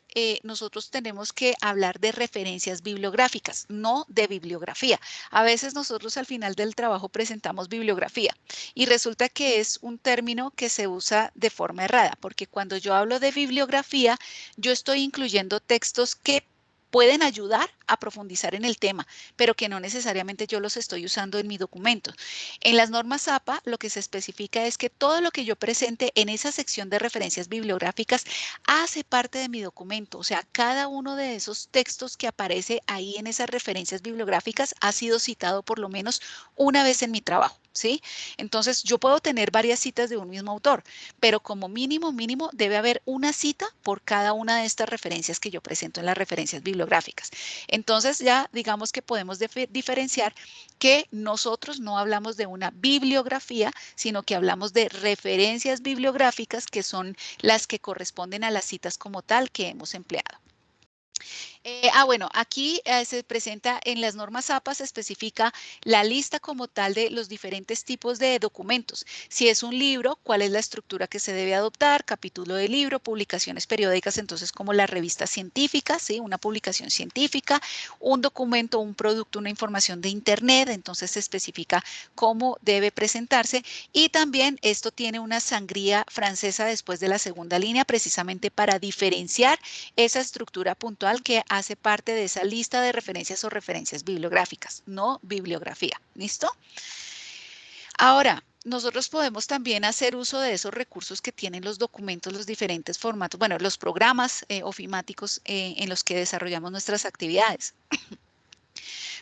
nosotros tenemos que hablar de referencias bibliográficas, no de bibliografía. A veces nosotros al final del trabajo presentamos bibliografía y resulta que es un término que se usa de forma errada, porque cuando yo hablo de bibliografía, yo estoy incluyendo textos que pueden ayudar a profundizar en el tema, pero que no necesariamente yo los estoy usando en mi documento. En las normas APA, lo que se especifica es que todo lo que yo presente en esa sección de referencias bibliográficas hace parte de mi documento. O sea, cada uno de esos textos que aparece ahí en esas referencias bibliográficas ha sido citado por lo menos una vez en mi trabajo, ¿sí? Entonces, yo puedo tener varias citas de un mismo autor, pero como mínimo debe haber una cita por cada una de estas referencias que yo presento en las referencias bibliográficas. Entonces, ya digamos que podemos diferenciar que nosotros no hablamos de una bibliografía, sino que hablamos de referencias bibliográficas que son las que corresponden a las citas como tal que hemos empleado. Bueno, aquí se presenta en las normas APA, se especifica la lista como tal de los diferentes tipos de documentos. Si es un libro, cuál es la estructura que se debe adoptar, capítulo de libro, publicaciones periódicas, entonces como las revistas científicas, ¿sí? Una publicación científica, un documento, un producto, una información de internet, entonces se especifica cómo debe presentarse y también esto tiene una sangría francesa después de la segunda línea precisamente para diferenciar esa estructura puntual que hace parte de esa lista de referencias o referencias bibliográficas, no bibliografía. ¿Listo? Ahora, nosotros podemos también hacer uso de esos recursos que tienen los documentos, los diferentes formatos, bueno, los programas ofimáticos en los que desarrollamos nuestras actividades.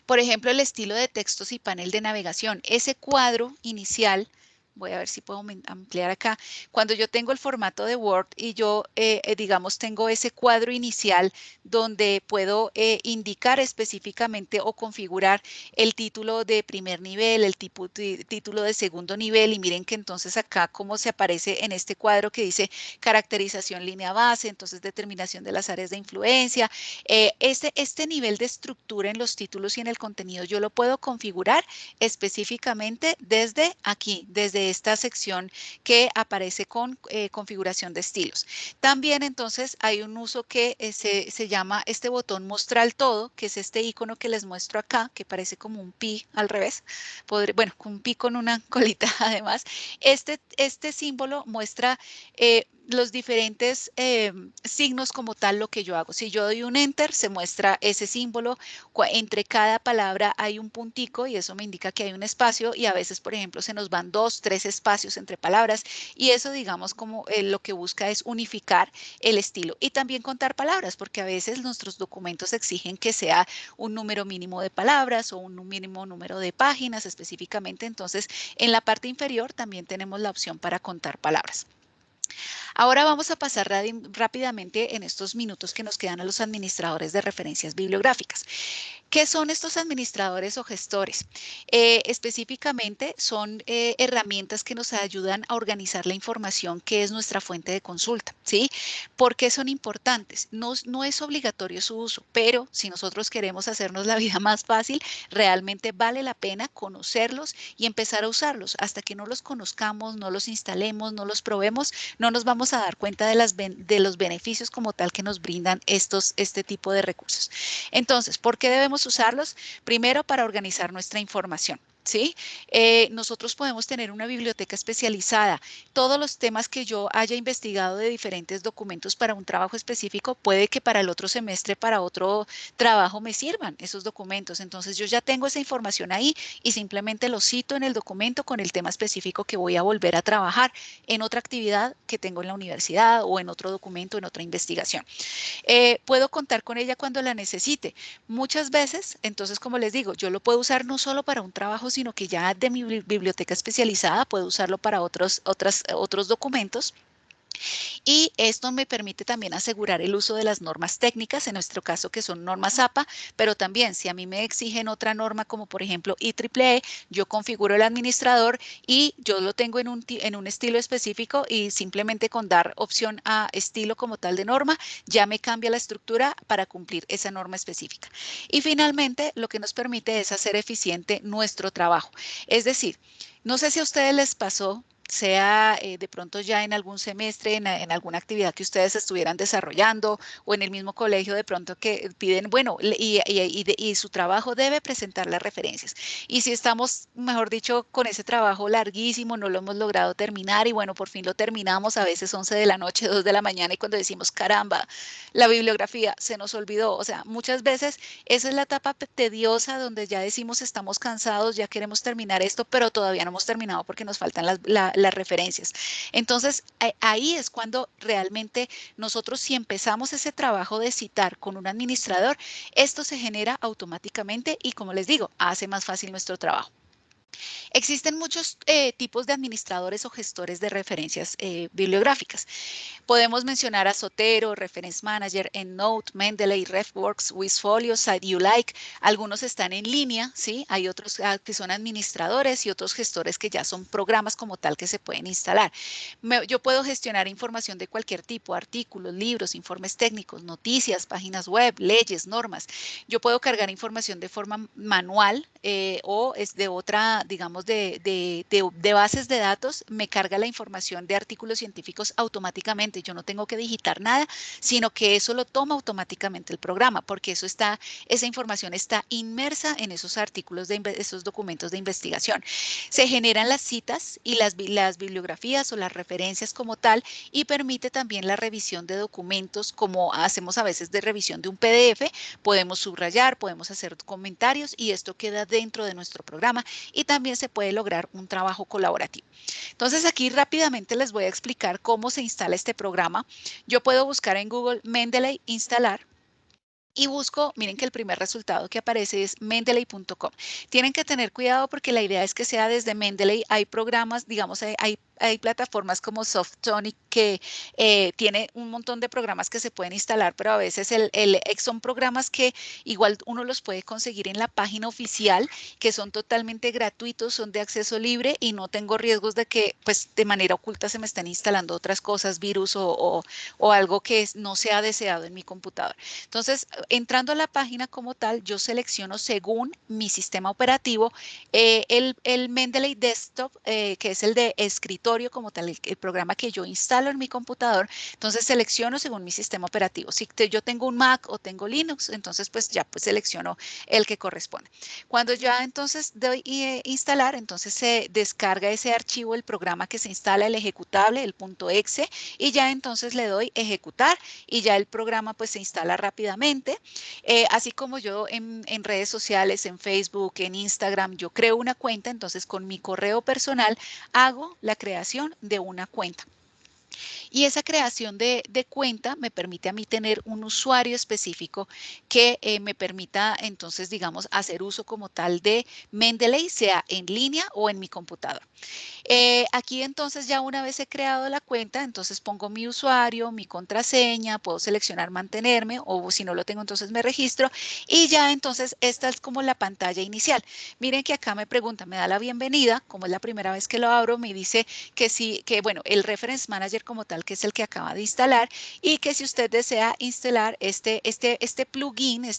Por ejemplo, el estilo de textos y panel de navegación. Ese cuadro inicial, voy a ver si puedo ampliar acá. Cuando yo tengo el formato de Word y yo, digamos, tengo ese cuadro inicial donde puedo indicar específicamente o configurar el título de primer nivel, el título de segundo nivel y miren que entonces acá como se aparece en este cuadro que dice caracterización línea base, entonces determinación de las áreas de influencia. Este nivel de estructura en los títulos y en el contenido yo lo puedo configurar específicamente desde aquí, desde esta sección que aparece con configuración de estilos. También entonces hay un uso que se llama este botón mostrar todo, que es este icono que les muestro acá, que parece como un pi al revés, bueno, un pi con una colita además. Este símbolo muestra los diferentes signos como tal lo que yo hago. Si yo doy un enter, se muestra ese símbolo. Entre cada palabra hay un puntico y eso me indica que hay un espacio y a veces, por ejemplo, se nos van 2, 3 espacios entre palabras y eso, digamos, como lo que busca es unificar el estilo y también contar palabras, porque a veces nuestros documentos exigen que sea un número mínimo de palabras o un mínimo número de páginas específicamente. Entonces, en la parte inferior también tenemos la opción para contar palabras. Ahora vamos a pasar rápidamente en estos minutos que nos quedan a los administradores de referencias bibliográficas. ¿Qué son estos administradores o gestores? Específicamente son herramientas que nos ayudan a organizar la información que es nuestra fuente de consulta, ¿sí? ¿Por qué son importantes? No es obligatorio su uso, pero si nosotros queremos hacernos la vida más fácil, realmente vale la pena conocerlos y empezar a usarlos. Hasta que no los conozcamos, no los instalemos, no los probemos, no nos vamos a dar cuenta de los beneficios como tal que nos brindan este tipo de recursos. Entonces, ¿por qué debemos usarlos? Primero, para organizar nuestra información. ¿Sí? Nosotros podemos tener una biblioteca especializada. Todos los temas que yo haya investigado de diferentes documentos para un trabajo específico, puede que para el otro semestre, para otro trabajo me sirvan esos documentos. Entonces yo ya tengo esa información ahí y simplemente lo cito en el documento con el tema específico que voy a volver a trabajar en otra actividad que tengo en la universidad o en otro documento, en otra investigación. Puedo contar con ella cuando la necesite. Muchas veces, entonces, como les digo, yo lo puedo usar no solo para un trabajo, sino que ya de mi biblioteca especializada puedo usarlo para otros documentos. Y esto me permite también asegurar el uso de las normas técnicas, en nuestro caso que son normas APA, pero también si a mí me exigen otra norma como por ejemplo IEEE, yo configuro el administrador y yo lo tengo en un estilo específico y simplemente con dar opción a estilo como tal de norma, ya me cambia la estructura para cumplir esa norma específica. Y finalmente, lo que nos permite es hacer eficiente nuestro trabajo. Es decir, no sé si a ustedes les pasó sea de pronto ya en algún semestre, en alguna actividad que ustedes estuvieran desarrollando o en el mismo colegio de pronto que piden, bueno, y su trabajo debe presentar las referencias. Y si estamos, mejor dicho, con ese trabajo larguísimo, no lo hemos logrado terminar y bueno, por fin lo terminamos, a veces 11 de la noche, 2 de la mañana y cuando decimos, caramba, la bibliografía se nos olvidó. O sea, muchas veces esa es la etapa tediosa donde ya decimos estamos cansados, ya queremos terminar esto, pero todavía no hemos terminado porque nos faltan las referencias. Entonces, ahí es cuando realmente nosotros si empezamos ese trabajo de citar con un administrador, esto se genera automáticamente y como les digo, hace más fácil nuestro trabajo. Existen muchos tipos de administradores o gestores de referencias bibliográficas. Podemos mencionar a Zotero, Reference Manager, EndNote, Mendeley, RefWorks, Wizfolio, SiteYouLike. Algunos están en línea, ¿sí? Hay otros que son administradores y otros gestores que ya son programas como tal que se pueden instalar. Yo puedo gestionar información de cualquier tipo, artículos, libros, informes técnicos, noticias, páginas web, leyes, normas. Yo puedo cargar información de forma manual o es de otra, digamos, de bases de datos, me carga la información de artículos científicos automáticamente. Yo no tengo que digitar nada, sino que eso lo toma automáticamente el programa, porque esa información está inmersa en esos artículos, esos documentos de investigación. Se generan las citas y las bibliografías o las referencias como tal y permite también la revisión de documentos como hacemos a veces de revisión de un PDF. Podemos subrayar, podemos hacer comentarios y esto queda dentro de nuestro programa y también se puede lograr un trabajo colaborativo. Entonces aquí rápidamente les voy a explicar cómo se instala este programa. Yo puedo buscar en Google Mendeley instalar y busco, miren que el primer resultado que aparece es mendeley.com. Tienen que tener cuidado porque la idea es que sea desde Mendeley. Hay programas, digamos, hay plataformas como Softonic que tiene un montón de programas que se pueden instalar, pero a veces son programas que igual uno los puede conseguir en la página oficial, que son totalmente gratuitos, son de acceso libre y no tengo riesgos de que pues de manera oculta se me están instalando otras cosas, virus o algo que no sea deseado en mi computador. Entonces, entrando a la página como tal, yo selecciono según mi sistema operativo el Mendeley Desktop, que es el de escritorio como tal, el programa que yo instalo en mi computador. Entonces selecciono según mi sistema operativo. Si yo tengo un Mac o tengo Linux, entonces pues ya pues selecciono el que corresponde. Cuando ya entonces doy instalar, entonces se descarga ese archivo, el programa que se instala, el ejecutable, el .exe, y ya entonces le doy ejecutar y ya el programa pues se instala rápidamente. Así como yo en redes sociales, en Facebook, en Instagram, yo creo una cuenta, entonces con mi correo personal hago la creación de una cuenta. Y esa creación de cuenta me permite a mí tener un usuario específico que me permita entonces, digamos, hacer uso como tal de Mendeley, sea en línea o en mi computador. Aquí entonces ya una vez he creado la cuenta, entonces pongo mi usuario, mi contraseña, puedo seleccionar mantenerme o si no lo tengo entonces me registro y ya entonces esta es como la pantalla inicial. Miren que acá me pregunta, me da la bienvenida, como es la primera vez que lo abro, me dice que sí, que bueno, el Reference Manager como tal, que es el que acaba de instalar y que si usted desea instalar este plugin,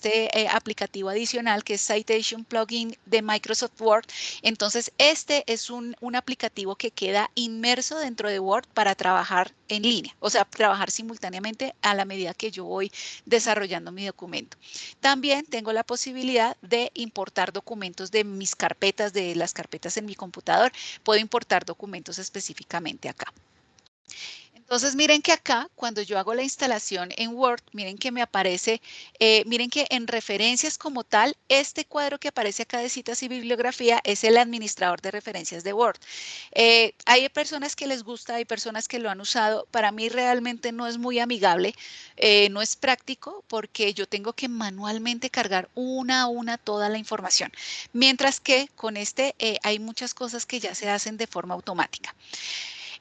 aplicativo adicional que es Citation Plugin de Microsoft Word, entonces este es un aplicativo que queda inmerso dentro de Word para trabajar en línea, o sea, trabajar simultáneamente a la medida que yo voy desarrollando mi documento. También tengo la posibilidad de importar documentos de mis carpetas, de las carpetas en mi computador. Puedo importar documentos específicamente acá. Entonces, miren que acá, cuando yo hago la instalación en Word, miren que me aparece, miren que en referencias como tal, este cuadro que aparece acá de citas y bibliografía es el administrador de referencias de Word. Hay personas que les gusta, hay personas que lo han usado. Para mí realmente no es muy amigable, no es práctico porque yo tengo que manualmente cargar una a una toda la información. Mientras que con este hay muchas cosas que ya se hacen de forma automática.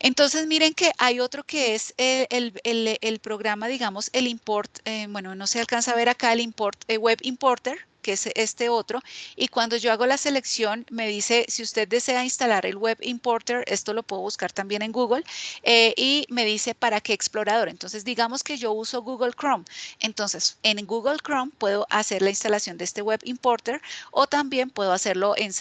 Entonces, miren que hay otro que es el programa, digamos, el import, bueno, no se alcanza a ver acá el import, Web Importer, que es este otro, y cuando yo hago la selección me dice si usted desea instalar el Web Importer, esto lo puedo buscar también en Google, y me dice para qué explorador. Entonces digamos que yo uso Google Chrome, entonces en Google Chrome puedo hacer la instalación de este Web Importer, o también puedo hacerlo en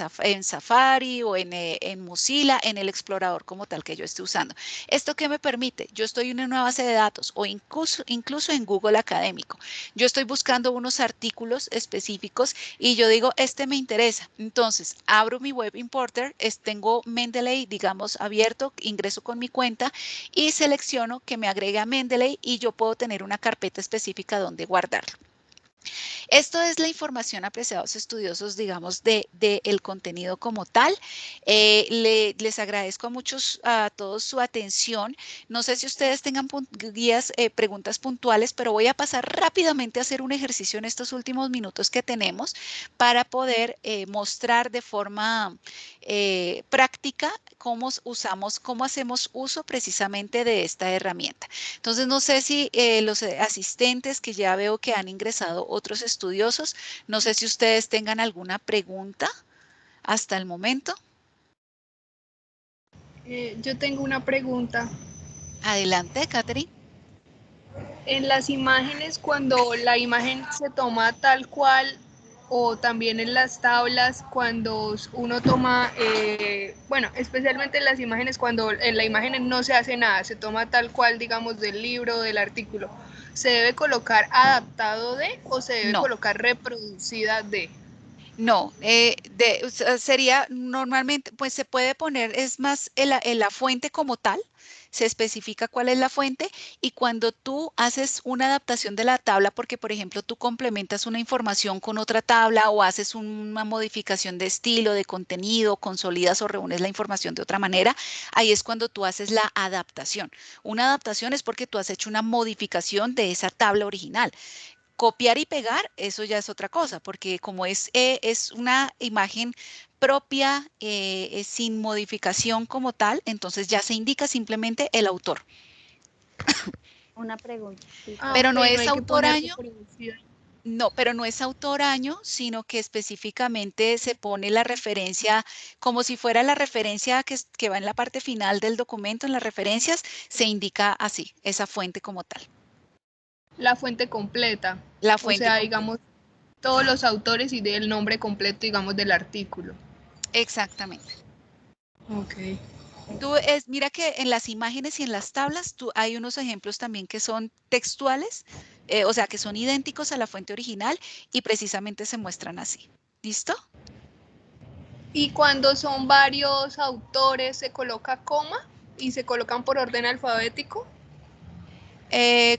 Safari o en Mozilla, en el explorador como tal que yo esté usando. ¿Esto qué me permite? Yo estoy en una base de datos o incluso en Google Académico. Yo estoy buscando unos artículos específicos y yo digo, este me interesa. Entonces, abro mi Web Importer, tengo Mendeley, digamos, abierto, ingreso con mi cuenta y selecciono que me agregue a Mendeley y yo puedo tener una carpeta específica donde guardarlo. Esto es la información, apreciados estudiosos, digamos, el contenido como tal. Les agradezco a todos su atención. No sé si ustedes tengan preguntas puntuales, pero voy a pasar rápidamente a hacer un ejercicio en estos últimos minutos que tenemos para poder mostrar de forma práctica cómo hacemos uso precisamente de esta herramienta. Entonces, no sé si los asistentes que ya veo que han ingresado otros estudiosos, no sé si ustedes tengan alguna pregunta hasta el momento. Yo tengo una pregunta. Adelante, Catherine. En las imágenes, cuando la imagen se toma tal cual, o también en las tablas, cuando uno toma, bueno, especialmente en las imágenes, cuando en la imagen no se hace nada, se toma tal cual, digamos, del libro o del artículo, ¿se debe colocar adaptado de o se debe colocar reproducida de? No, sería normalmente, pues se puede poner, es más en la fuente como tal, se especifica cuál es la fuente y cuando tú haces una adaptación de la tabla, porque por ejemplo tú complementas una información con otra tabla o haces una modificación de estilo, de contenido, consolidas o reúnes la información de otra manera, ahí es cuando tú haces la adaptación. Una adaptación es porque tú has hecho una modificación de esa tabla original. Copiar y pegar, eso ya es otra cosa, porque como es una imagen propia, sin modificación como tal, entonces ya se indica simplemente el autor. Una pregunta. Pero no Okay, es hay que autor poner año. reproducida. No, pero no es autor año, sino que específicamente se pone la referencia, como si fuera la referencia que va en la parte final del documento, en las referencias, se indica así, esa fuente como tal. La fuente completa. La O fuente sea, completa. digamos, todos los autores y del nombre completo, digamos, del artículo. Exactamente. Ok. Mira que en las imágenes y en las tablas hay unos ejemplos también que son textuales, o sea, que son idénticos a la fuente original y precisamente se muestran así. ¿Listo? Y cuando son varios autores, ¿se coloca coma y se colocan por orden alfabético?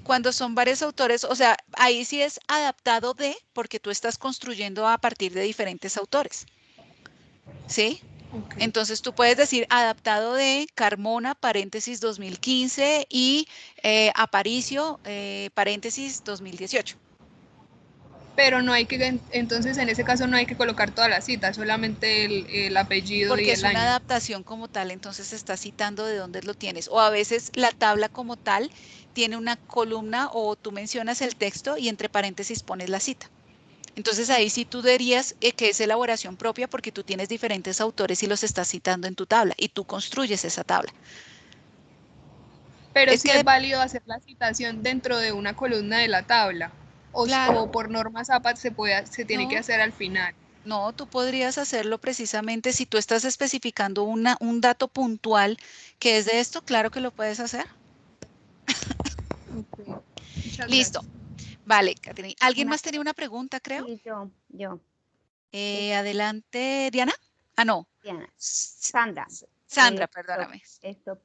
Cuando son varios autores, o sea, ahí sí es adaptado de, porque tú estás construyendo a partir de diferentes autores. ¿Sí? Okay. Entonces tú puedes decir adaptado de Carmona, paréntesis 2015 y Aparicio, paréntesis 2018. Pero no hay que, entonces en ese caso no hay que colocar toda la cita, solamente el apellido y Porque es el una año. adaptación como tal, entonces está citando de dónde lo tienes. O a veces la tabla como tal tiene una columna o tú mencionas el texto y entre paréntesis pones la cita. Entonces ahí sí tú dirías que es elaboración propia porque tú tienes diferentes autores y los estás citando en tu tabla y tú construyes esa tabla. Pero Es sí que, es válido hacer la citación dentro de una columna de la tabla. claro, O por normas APAT se tiene que no, hacer al final. no, tú podrías hacerlo precisamente si tú estás especificando un dato puntual que es de esto, claro que lo puedes hacer. Okay. Muchas Listo. gracias. Vale, Catherine. ¿Alguien Una, más tenía una pregunta, creo? sí, yo. Adelante, Diana. Ah, no. Diana. Sandra. Sandra, perdóname.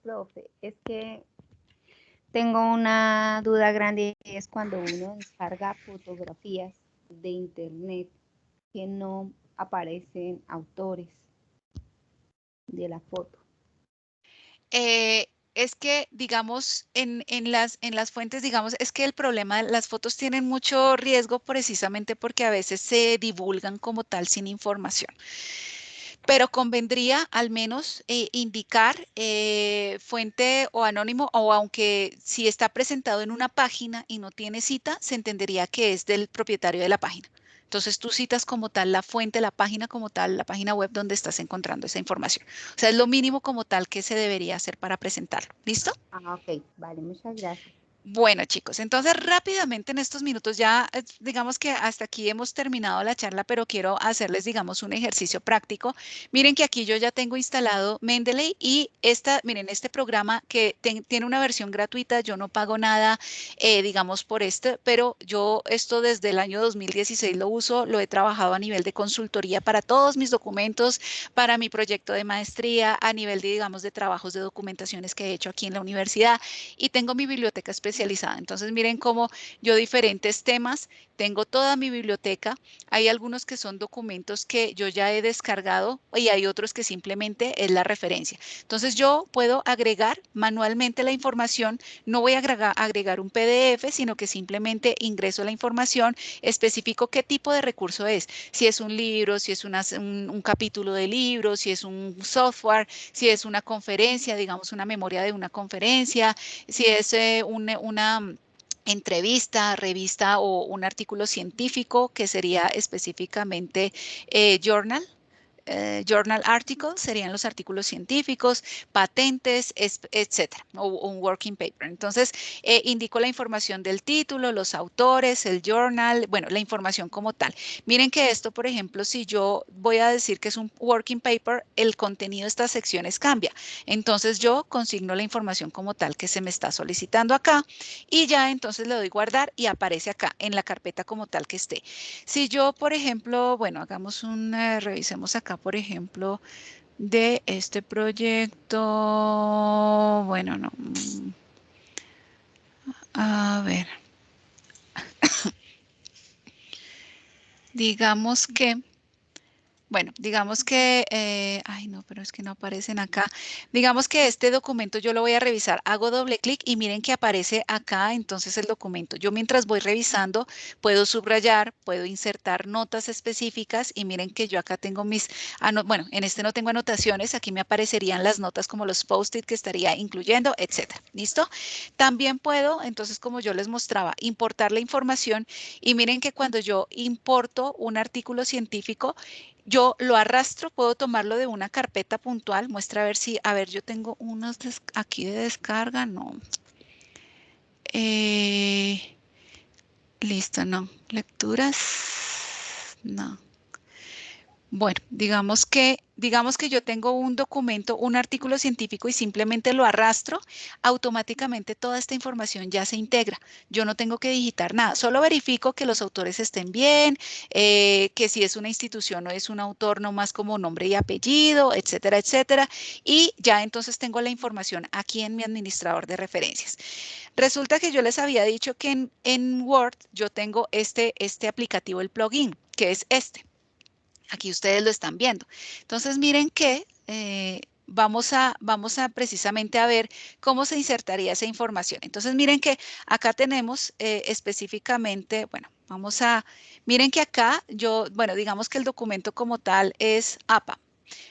Profe, es que tengo una duda grande y es cuando uno descarga fotografías de internet que no aparecen autores de la foto. Es que, digamos, en las fuentes, digamos, es que el problema, las fotos tienen mucho riesgo precisamente porque a veces se divulgan como tal sin información. Pero convendría al menos indicar fuente o anónimo, o aunque si está presentado en una página y no tiene cita, se entendería que es del propietario de la página. Entonces tú citas como tal la fuente, la página como tal, la página web donde estás encontrando esa información. O sea, es lo mínimo como tal que se debería hacer para presentarlo. ¿Listo? Ah, ok, vale, muchas gracias. Bueno, chicos, entonces rápidamente en estos minutos ya, digamos que hasta aquí hemos terminado la charla, pero quiero hacerles, digamos, un ejercicio práctico. Miren que aquí yo ya tengo instalado Mendeley y miren, este programa que tiene una versión gratuita, yo no pago nada, digamos, por pero yo esto desde el año 2016 lo uso, lo he trabajado a nivel de consultoría para todos mis documentos, para mi proyecto de maestría, a nivel de, digamos, de trabajos de documentaciones que he hecho aquí en la universidad y tengo mi biblioteca especializada. Entonces, miren cómo yo diferentes temas, tengo toda mi biblioteca. Hay algunos que son documentos que yo ya he descargado y hay otros que simplemente es la referencia. Entonces, yo puedo agregar manualmente la información. No voy a agregar un PDF, sino que simplemente ingreso la información, especifico qué tipo de recurso es. Si es un libro, si es un capítulo de libro, si es un software, si es una conferencia, digamos una memoria de una conferencia, si es una entrevista, revista o un artículo científico que sería específicamente journal. Journal articles serían los artículos científicos, patentes, etcétera, o un working paper. Entonces, indico la información del título, los autores, el journal, bueno, la información como tal. Miren que esto, por ejemplo, si yo voy a decir que es un working paper, el contenido de estas secciones cambia. Entonces, yo consigno la información como tal que se me está solicitando acá y ya entonces le doy guardar y aparece acá en la carpeta como tal que esté. Si yo, por ejemplo, bueno, revisemos acá, por ejemplo, de este proyecto, bueno, no, a ver, digamos que, bueno, digamos que, ay no, pero es que no aparecen acá. Digamos que este documento yo lo voy a revisar, hago doble clic y miren que aparece acá entonces el documento. Yo mientras voy revisando puedo subrayar, puedo insertar notas específicas y miren que yo acá tengo bueno, en este no tengo anotaciones, aquí me aparecerían las notas como los post-it que estaría incluyendo, etcétera. ¿Listo? También puedo, entonces como yo les mostraba, importar la información y miren que cuando yo importo un artículo científico, yo lo arrastro, puedo tomarlo de una carpeta puntual, muestra a ver si, a ver, yo tengo unos aquí de descarga, no. Listo, no. Lecturas, no. Bueno, digamos que yo tengo un documento, un artículo científico y simplemente lo arrastro, automáticamente toda esta información ya se integra. Yo no tengo que digitar nada, solo verifico que los autores estén bien, que si es una institución o es un autor, no más como nombre y apellido, etcétera, etcétera. Y ya entonces tengo la información aquí en mi administrador de referencias. Resulta que yo les había dicho que en Word yo tengo este aplicativo, el plugin, que es este. Aquí ustedes lo están viendo. Entonces miren que vamos a precisamente a ver cómo se insertaría esa información. Entonces miren que acá tenemos específicamente, bueno, miren que acá bueno, digamos que el documento como tal es APA.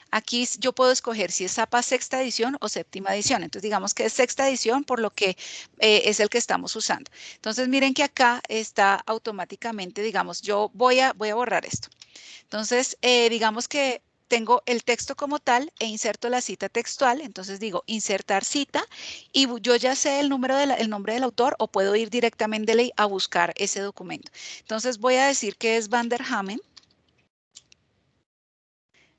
Aquí yo puedo escoger si es APA sexta edición o séptima edición. Entonces digamos que es sexta edición por lo que es el que estamos usando. Entonces miren que acá está automáticamente, digamos, yo voy a borrar esto. Entonces, digamos que tengo el texto como tal e inserto la cita textual. Entonces digo insertar cita y yo ya sé el nombre del autor o puedo ir directamente a buscar ese documento. Entonces voy a decir que es Van der Hamen.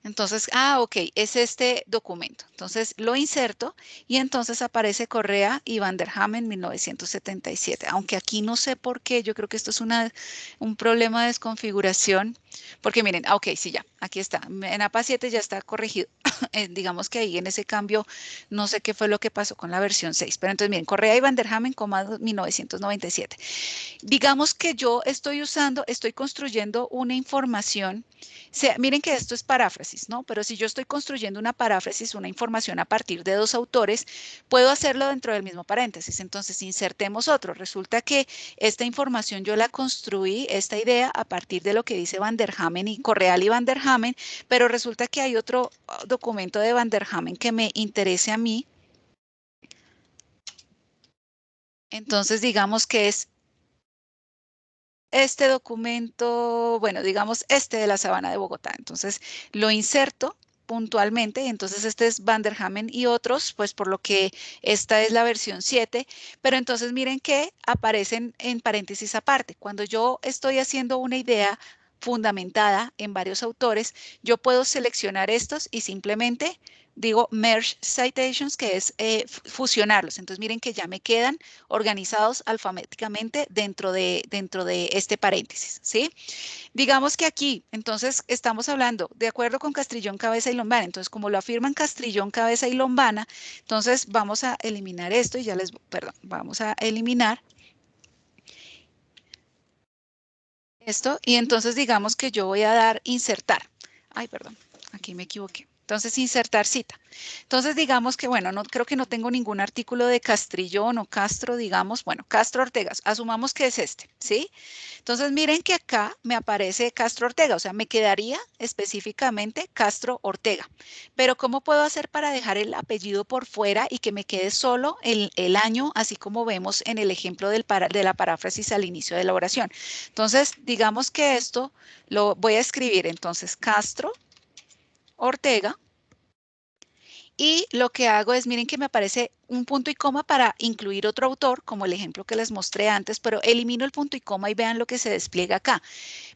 Entonces, ok, es este documento. Entonces lo inserto y entonces aparece Correa y Van der Hamen 1977. Aunque aquí no sé por qué, yo creo que esto es un problema de desconfiguración. Porque miren, ok, sí, ya, aquí está. En APA 7 ya está corregido. Digamos que ahí en ese cambio, no sé qué fue lo que pasó con la versión 6. Pero entonces, miren, Correa y Van der Hamen, 1997. Digamos que yo estoy construyendo una información. Miren que esto es paráfrasis, ¿no? Pero si yo estoy construyendo una paráfrasis, una información a partir de dos autores, puedo hacerlo dentro del mismo paréntesis. Entonces, insertemos otro. Resulta que esta información yo la construí, esta idea, a partir de lo que dice Van der Hamen y Correal y Van der Hamen, pero resulta que hay otro documento de Van der Hamen que me interese a mí. Entonces, digamos que es este documento, bueno, digamos este de la Sabana de Bogotá. Entonces lo inserto puntualmente, y entonces este es Vanderhamen y otros, pues por lo que esta es la versión 7, pero entonces miren que aparecen en paréntesis aparte. Cuando yo estoy haciendo una idea fundamentada en varios autores, yo puedo seleccionar estos y simplemente digo merge citations, que es fusionarlos. Entonces miren que ya me quedan organizados alfabéticamente dentro de este paréntesis, ¿sí? Digamos que aquí, entonces, estamos hablando de acuerdo con Castrillón, Cabeza y Lombana. Entonces, como lo afirman Castrillón, Cabeza y Lombana, entonces vamos a eliminar esto y ya les, perdón, vamos a eliminar esto y entonces digamos que yo voy a dar insertar. Ay, perdón, aquí me equivoqué. Entonces, insertar cita. Entonces, digamos que, bueno, no creo que no tengo ningún artículo de Castrillón o Castro, digamos, bueno, Castro Ortega, asumamos que es este, ¿sí? Entonces, miren que acá me aparece Castro Ortega, o sea, me quedaría específicamente Castro Ortega. Pero, ¿cómo puedo hacer para dejar el apellido por fuera y que me quede solo el año, así como vemos en el ejemplo de la paráfrasis al inicio de la oración? Entonces, digamos que esto lo voy a escribir, entonces, Castro Ortega. Y lo que hago es, miren que me aparece un punto y coma para incluir otro autor, como el ejemplo que les mostré antes, pero elimino el punto y coma y vean lo que se despliega acá.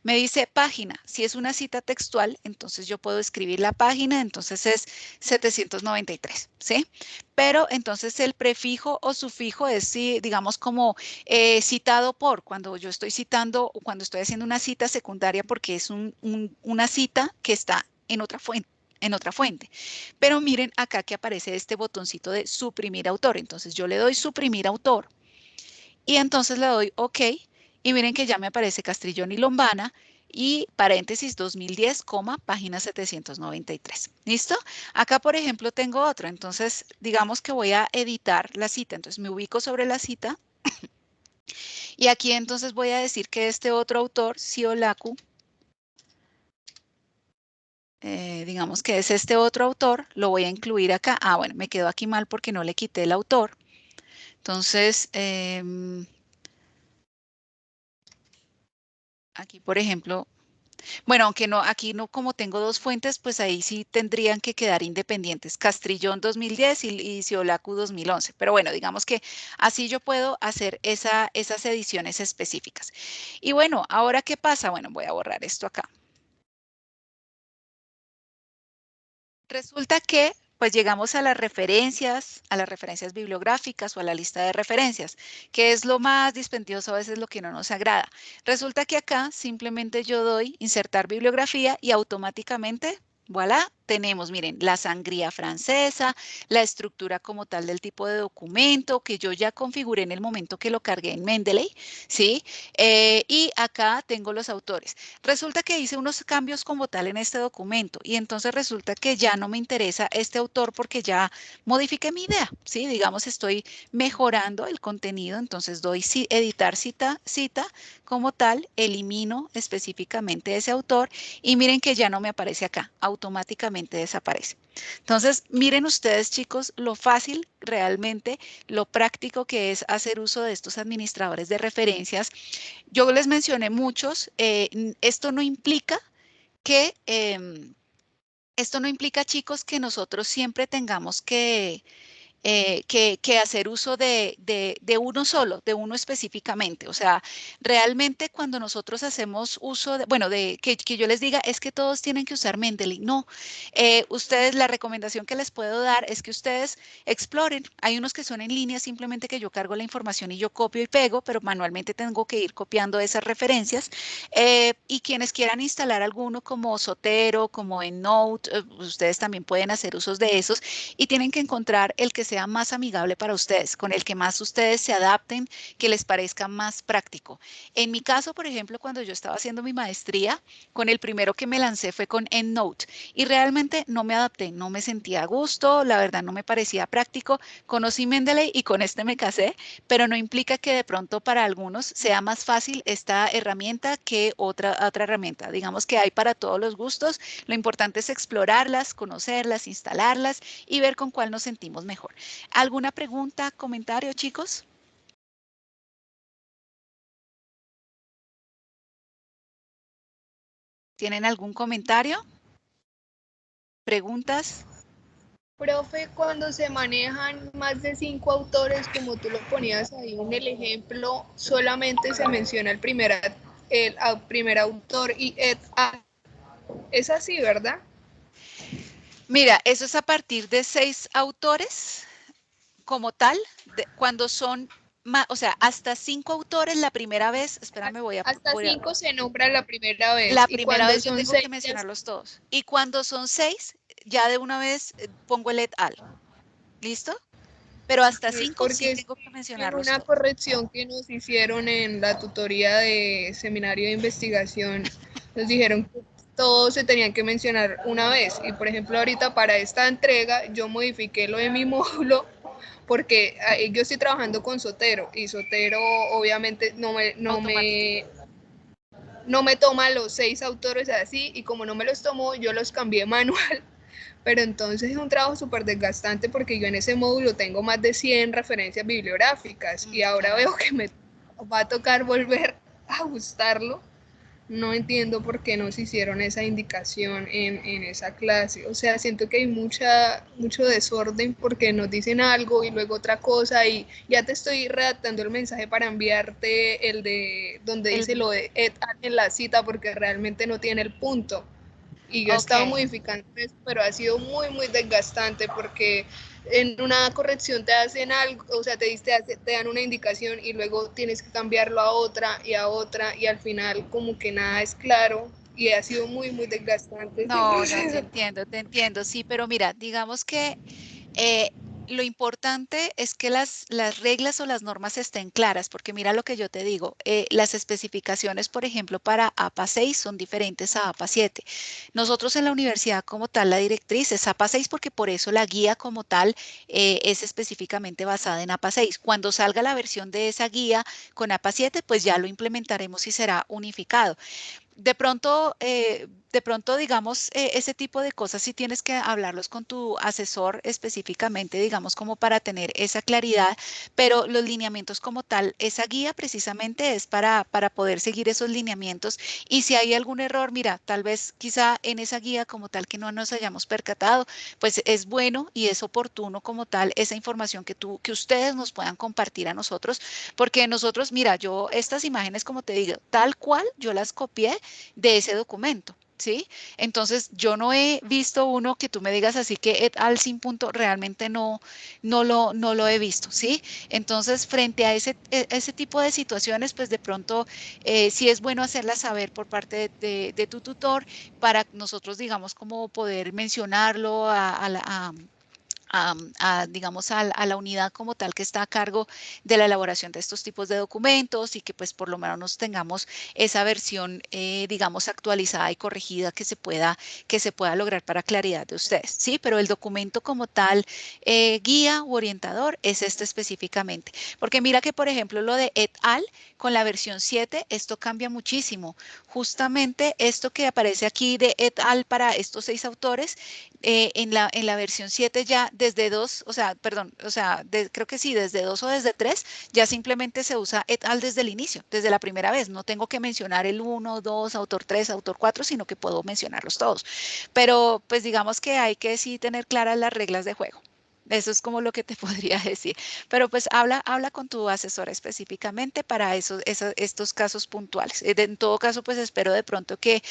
Me dice página. Si es una cita textual, entonces yo puedo escribir la página, entonces es 793, ¿sí? Pero entonces el prefijo o sufijo es, digamos, como citado por, cuando yo estoy citando o cuando estoy haciendo una cita secundaria porque es una cita que está en otra fuente. Pero miren acá que aparece este botoncito de suprimir autor. Entonces yo le doy suprimir autor y entonces le doy OK y miren que ya me aparece Castrillón y Lombana y paréntesis 2010, página 793. ¿Listo? Acá, por ejemplo, tengo otro. Entonces, digamos que voy a editar la cita. Entonces me ubico sobre la cita y aquí entonces voy a decir que este otro autor, Siolaku, digamos que es este otro autor, lo voy a incluir acá. Ah, bueno, me quedó aquí mal porque no le quité el autor. Entonces, aquí, por ejemplo, bueno, aunque no, aquí no, como tengo dos fuentes, pues ahí sí tendrían que quedar independientes. Castrillón 2010 y Siolaku 2011. Pero bueno, digamos que así yo puedo hacer esas ediciones específicas. Y bueno, ¿ahora qué pasa? Bueno, voy a borrar esto acá. Resulta que pues llegamos a las referencias bibliográficas o a la lista de referencias, que es lo más dispendioso, a veces lo que no nos agrada. Resulta que acá simplemente yo doy insertar bibliografía y automáticamente, voilà, tenemos, miren, la sangría francesa, la estructura como tal del tipo de documento que yo ya configuré en el momento que lo cargué en Mendeley, ¿sí? Y acá tengo los autores. Resulta que hice unos cambios como tal en este documento y entonces resulta que ya no me interesa este autor porque ya modifiqué mi idea, ¿sí? Digamos, estoy mejorando el contenido, entonces doy editar cita como tal, elimino específicamente ese autor y miren que ya no me aparece acá, automáticamente desaparece. Entonces, miren ustedes, chicos, lo fácil realmente, lo práctico que es hacer uso de estos administradores de referencias. Yo les mencioné muchos, esto no implica que, esto no implica, chicos, que nosotros siempre tengamos que hacer uso de uno solo, de uno específicamente. O sea, realmente cuando nosotros hacemos uso de, bueno, que yo les diga, es que todos tienen que usar Mendeley. No, ustedes, la recomendación que les puedo dar es que ustedes exploren. Hay unos que son en línea, simplemente que yo cargo la información y yo copio y pego, pero manualmente tengo que ir copiando esas referencias. Y quienes quieran instalar alguno como Zotero, como EndNote, ustedes también pueden hacer usos de esos y tienen que encontrar el que sea más amigable para ustedes, con el que más ustedes se adapten, que les parezca más práctico. En mi caso, por ejemplo, cuando yo estaba haciendo mi maestría, con el primero que me lancé fue con EndNote y realmente no me adapté, no me sentía a gusto, la verdad no me parecía práctico. Conocí Mendeley y con este me casé, pero no implica que de pronto para algunos sea más fácil esta herramienta que otra herramienta. Digamos que hay para todos los gustos, lo importante es explorarlas, conocerlas, instalarlas y ver con cuál nos sentimos mejor. ¿Alguna pregunta, comentario, chicos? ¿Tienen algún comentario? ¿Preguntas? Profe, cuando se manejan más de 5 autores, como tú lo ponías ahí en el ejemplo, solamente se menciona el primer autor y et al. Es así, ¿verdad? Mira, eso es a partir de 6 autores como tal, cuando son, o sea, hasta 5 autores la primera vez, espérame, Hasta 5 se nombra la primera vez. la Y primera cuando vez yo son tengo que 6, mencionarlos todos. Y cuando son 6, ya de una vez pongo el et al. ¿Listo? Pero hasta 5 sí porque tengo que en mencionarlos una todos. corrección que nos hicieron en la tutoría de seminario de investigación, nos dijeron que todos se tenían que mencionar una vez. Y por ejemplo, ahorita para esta entrega yo modifiqué lo de mi módulo porque yo estoy trabajando con Zotero y Zotero obviamente no me toma los 6 autores así, y como no me los tomó, yo los cambié manual. Pero entonces es un trabajo súper desgastante porque yo en ese módulo tengo más de 100 referencias bibliográficas y ahora veo que me va a tocar volver a ajustarlo. No entiendo por qué nos hicieron esa indicación en esa clase. O sea, siento que hay mucho desorden porque nos dicen algo y luego otra cosa, y ya te estoy redactando el mensaje para enviarte el de donde dice lo de et al en la cita porque realmente no tiene el punto. Y yo he estado modificando eso, pero ha sido muy desgastante porque en una corrección te hacen algo, o sea, te dan una indicación y luego tienes que cambiarlo a otra y al final como que nada es claro y ha sido muy desgastante este No, proceso. te entiendo, sí, pero mira, digamos que lo importante es que las reglas o las normas estén claras, porque mira lo que yo te digo, las especificaciones, por ejemplo, para APA 6 son diferentes a APA 7. Nosotros en la universidad como tal, la directriz es APA 6 porque por eso la guía como tal es específicamente basada en APA 6. Cuando salga la versión de esa guía con APA 7, pues ya lo implementaremos y será unificado. De pronto, digamos, ese tipo de cosas sí tienes que hablarlos con tu asesor específicamente, digamos, como para tener esa claridad, pero los lineamientos como tal, esa guía precisamente es para poder seguir esos lineamientos. Y si hay algún error, mira, tal vez quizá en esa guía como tal que no nos hayamos percatado, pues es bueno y es oportuno como tal esa información que ustedes nos puedan compartir a nosotros, porque nosotros, mira, yo estas imágenes, como te digo, tal cual yo las copié de ese documento, ¿sí? Entonces, yo no he visto uno que tú me digas así que et al sin punto, realmente no lo he visto, ¿sí? Entonces, frente a ese tipo de situaciones, pues de pronto sí es bueno hacerlas saber por parte de tu tutor para nosotros, digamos, como poder mencionarlo digamos, a la unidad como tal que está a cargo de la elaboración de estos tipos de documentos y que pues por lo menos tengamos esa versión, digamos, actualizada y corregida que se pueda lograr para claridad de ustedes, ¿sí? Pero el documento como tal, guía u orientador, es este específicamente. Porque mira que, por ejemplo, lo de et al con la versión 7, esto cambia muchísimo. Justamente esto que aparece aquí de et al para estos 6 autores, en la versión 7 ya desde 2, o sea, perdón, o sea, creo que sí, desde 2 o desde 3, ya simplemente se usa et al desde el inicio, desde la primera vez. No tengo que mencionar el 1, 2, autor 3, autor 4, sino que puedo mencionarlos todos. Pero pues digamos que hay que sí tener claras las reglas de juego. Eso es como lo que te podría decir. Pero pues habla con tu asesora específicamente para estos casos puntuales. En todo caso, pues espero de pronto que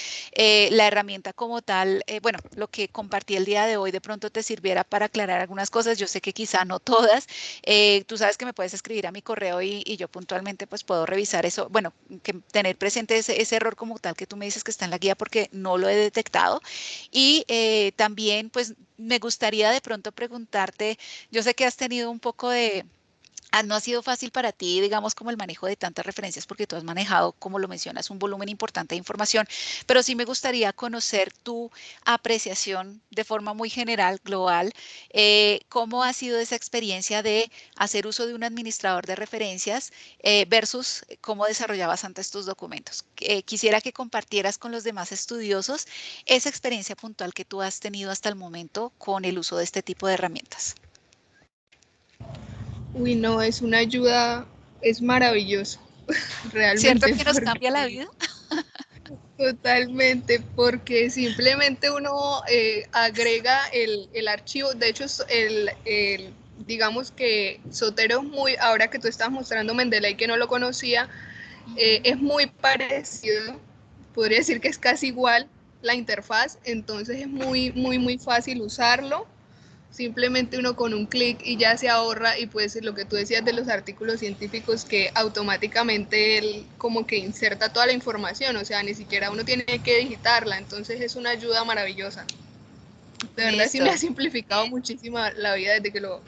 la herramienta como tal, bueno, lo que compartí el día de hoy de pronto te sirviera para aclarar algunas cosas. Yo sé que quizá no todas. Tú sabes que me puedes escribir a mi correo y yo puntualmente pues puedo revisar eso. Bueno, que tener presente ese error como tal que tú me dices que está en la guía porque no lo he detectado. Y también pues me gustaría de pronto preguntarte, yo sé que has tenido un poco de... No ha sido fácil para ti, digamos, como el manejo de tantas referencias, porque tú has manejado, como lo mencionas, un volumen importante de información, pero sí me gustaría conocer tu apreciación de forma muy general, global, cómo ha sido esa experiencia de hacer uso de un administrador de referencias versus cómo desarrollabas antes tus documentos. Quisiera que compartieras con los demás estudiosos esa experiencia puntual que tú has tenido hasta el momento con el uso de este tipo de herramientas. Uy, no, es una ayuda, es maravilloso, ¿Cierto realmente. que nos cambia la vida? Totalmente, porque simplemente uno agrega el archivo. De hecho, digamos que Zotero es muy, ahora que tú estás mostrando Mendeley, que no lo conocía, es muy parecido, podría decir que es casi igual la interfaz, entonces es muy fácil usarlo. Simplemente uno con un clic y ya se ahorra, y pues lo que tú decías de los artículos científicos, que automáticamente él como que inserta toda la información, o sea, ni siquiera uno tiene que digitarla, entonces es una ayuda maravillosa. De verdad sí me Listo. ha simplificado muchísimo la vida desde que lo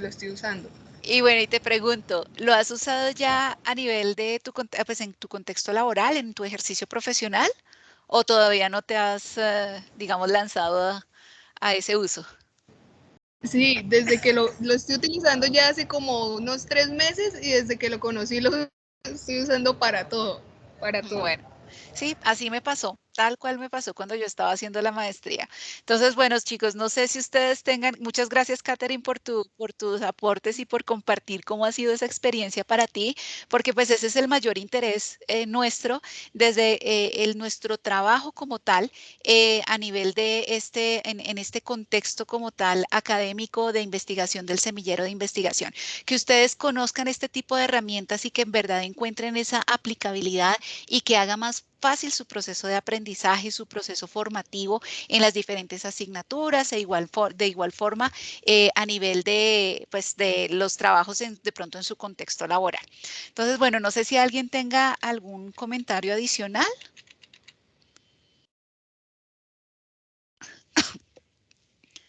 estoy usando. Y bueno, y te pregunto, ¿lo has usado ya a nivel de pues en tu contexto laboral, en tu ejercicio profesional? ¿O todavía no te has, digamos, lanzado a ese uso? Sí, desde que lo estoy utilizando ya hace como unos 3 meses, y desde que lo conocí lo estoy usando para todo, para todo. Bueno, sí, así me pasó, tal cual me pasó cuando yo estaba haciendo la maestría. Entonces, bueno, chicos, no sé si ustedes tengan, muchas gracias, Katherine, por tus aportes y por compartir cómo ha sido esa experiencia para ti, porque pues ese es el mayor interés nuestro desde nuestro trabajo como tal, a nivel de en este contexto como tal académico de investigación del semillero de investigación, que ustedes conozcan este tipo de herramientas y que en verdad encuentren esa aplicabilidad y que haga más fácil su proceso de aprendizaje, su proceso formativo en las diferentes asignaturas, de igual forma a nivel de, pues, de los trabajos de pronto en su contexto laboral. Entonces, bueno, no sé si alguien tenga algún comentario adicional.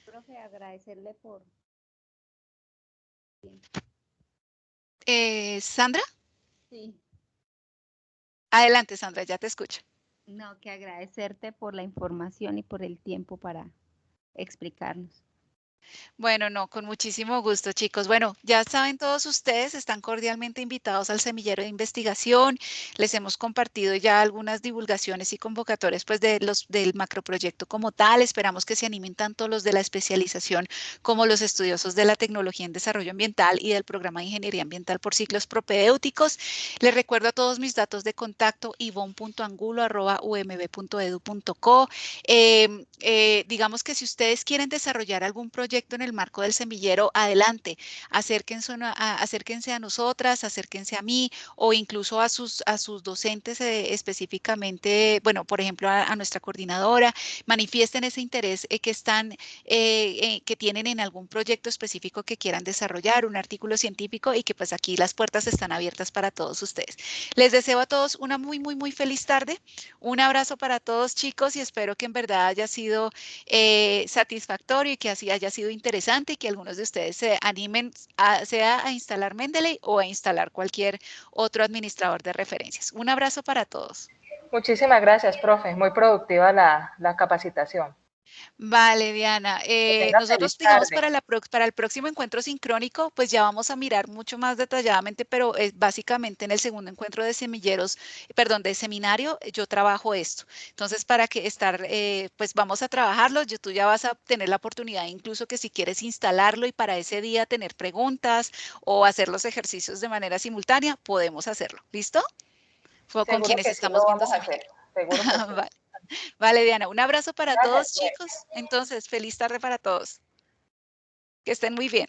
Profe, agradecerle por... Sandra, Sí, adelante, Sandra, ya te escucho. no, que agradecerte por la información y por el tiempo para explicarnos. Bueno, no, con muchísimo gusto, chicos. Bueno, ya saben todos ustedes, están cordialmente invitados al semillero de investigación. Les hemos compartido ya algunas divulgaciones y convocatorias pues del macroproyecto como tal. Esperamos que se animen tanto los de la especialización como los estudiosos de la tecnología en desarrollo ambiental y del programa de ingeniería ambiental por ciclos propedéuticos. Les recuerdo a todos mis datos de contacto: ivon.angulo@umb.edu.co. Digamos que si ustedes quieren desarrollar algún proyecto en el marco del semillero, adelante, acérquense a nosotras, acérquense a mí o incluso a sus docentes específicamente, bueno, por ejemplo, a nuestra coordinadora, manifiesten ese interés que tienen en algún proyecto específico que quieran desarrollar, un artículo científico, y que pues aquí las puertas están abiertas para todos ustedes. Les deseo a todos una muy feliz tarde. Un abrazo para todos, chicos, y espero que en verdad haya sido satisfactorio y que así haya sido interesante y que algunos de ustedes se animen sea a instalar Mendeley o a instalar cualquier otro administrador de referencias. Un abrazo para todos. Muchísimas gracias, profe. Muy productiva la capacitación. Vale, Diana. Que tenga Nosotros, feliz digamos, tarde. para el próximo encuentro sincrónico, pues ya vamos a mirar mucho más detalladamente, pero básicamente en el segundo encuentro de semilleros, perdón, de seminario, yo trabajo esto. Entonces, para que pues vamos a trabajarlo, tú ya vas a tener la oportunidad, incluso que si quieres instalarlo y para ese día tener preguntas o hacer los ejercicios de manera simultánea, podemos hacerlo. ¿Listo? Fue con Seguro quienes que sí lo estamos viendo vamos a hacer. semillero. Seguro que sí. Vale. Vale, Diana, un abrazo para Gracias, todos, pues. chicos. Entonces, feliz tarde para todos. Que estén muy bien.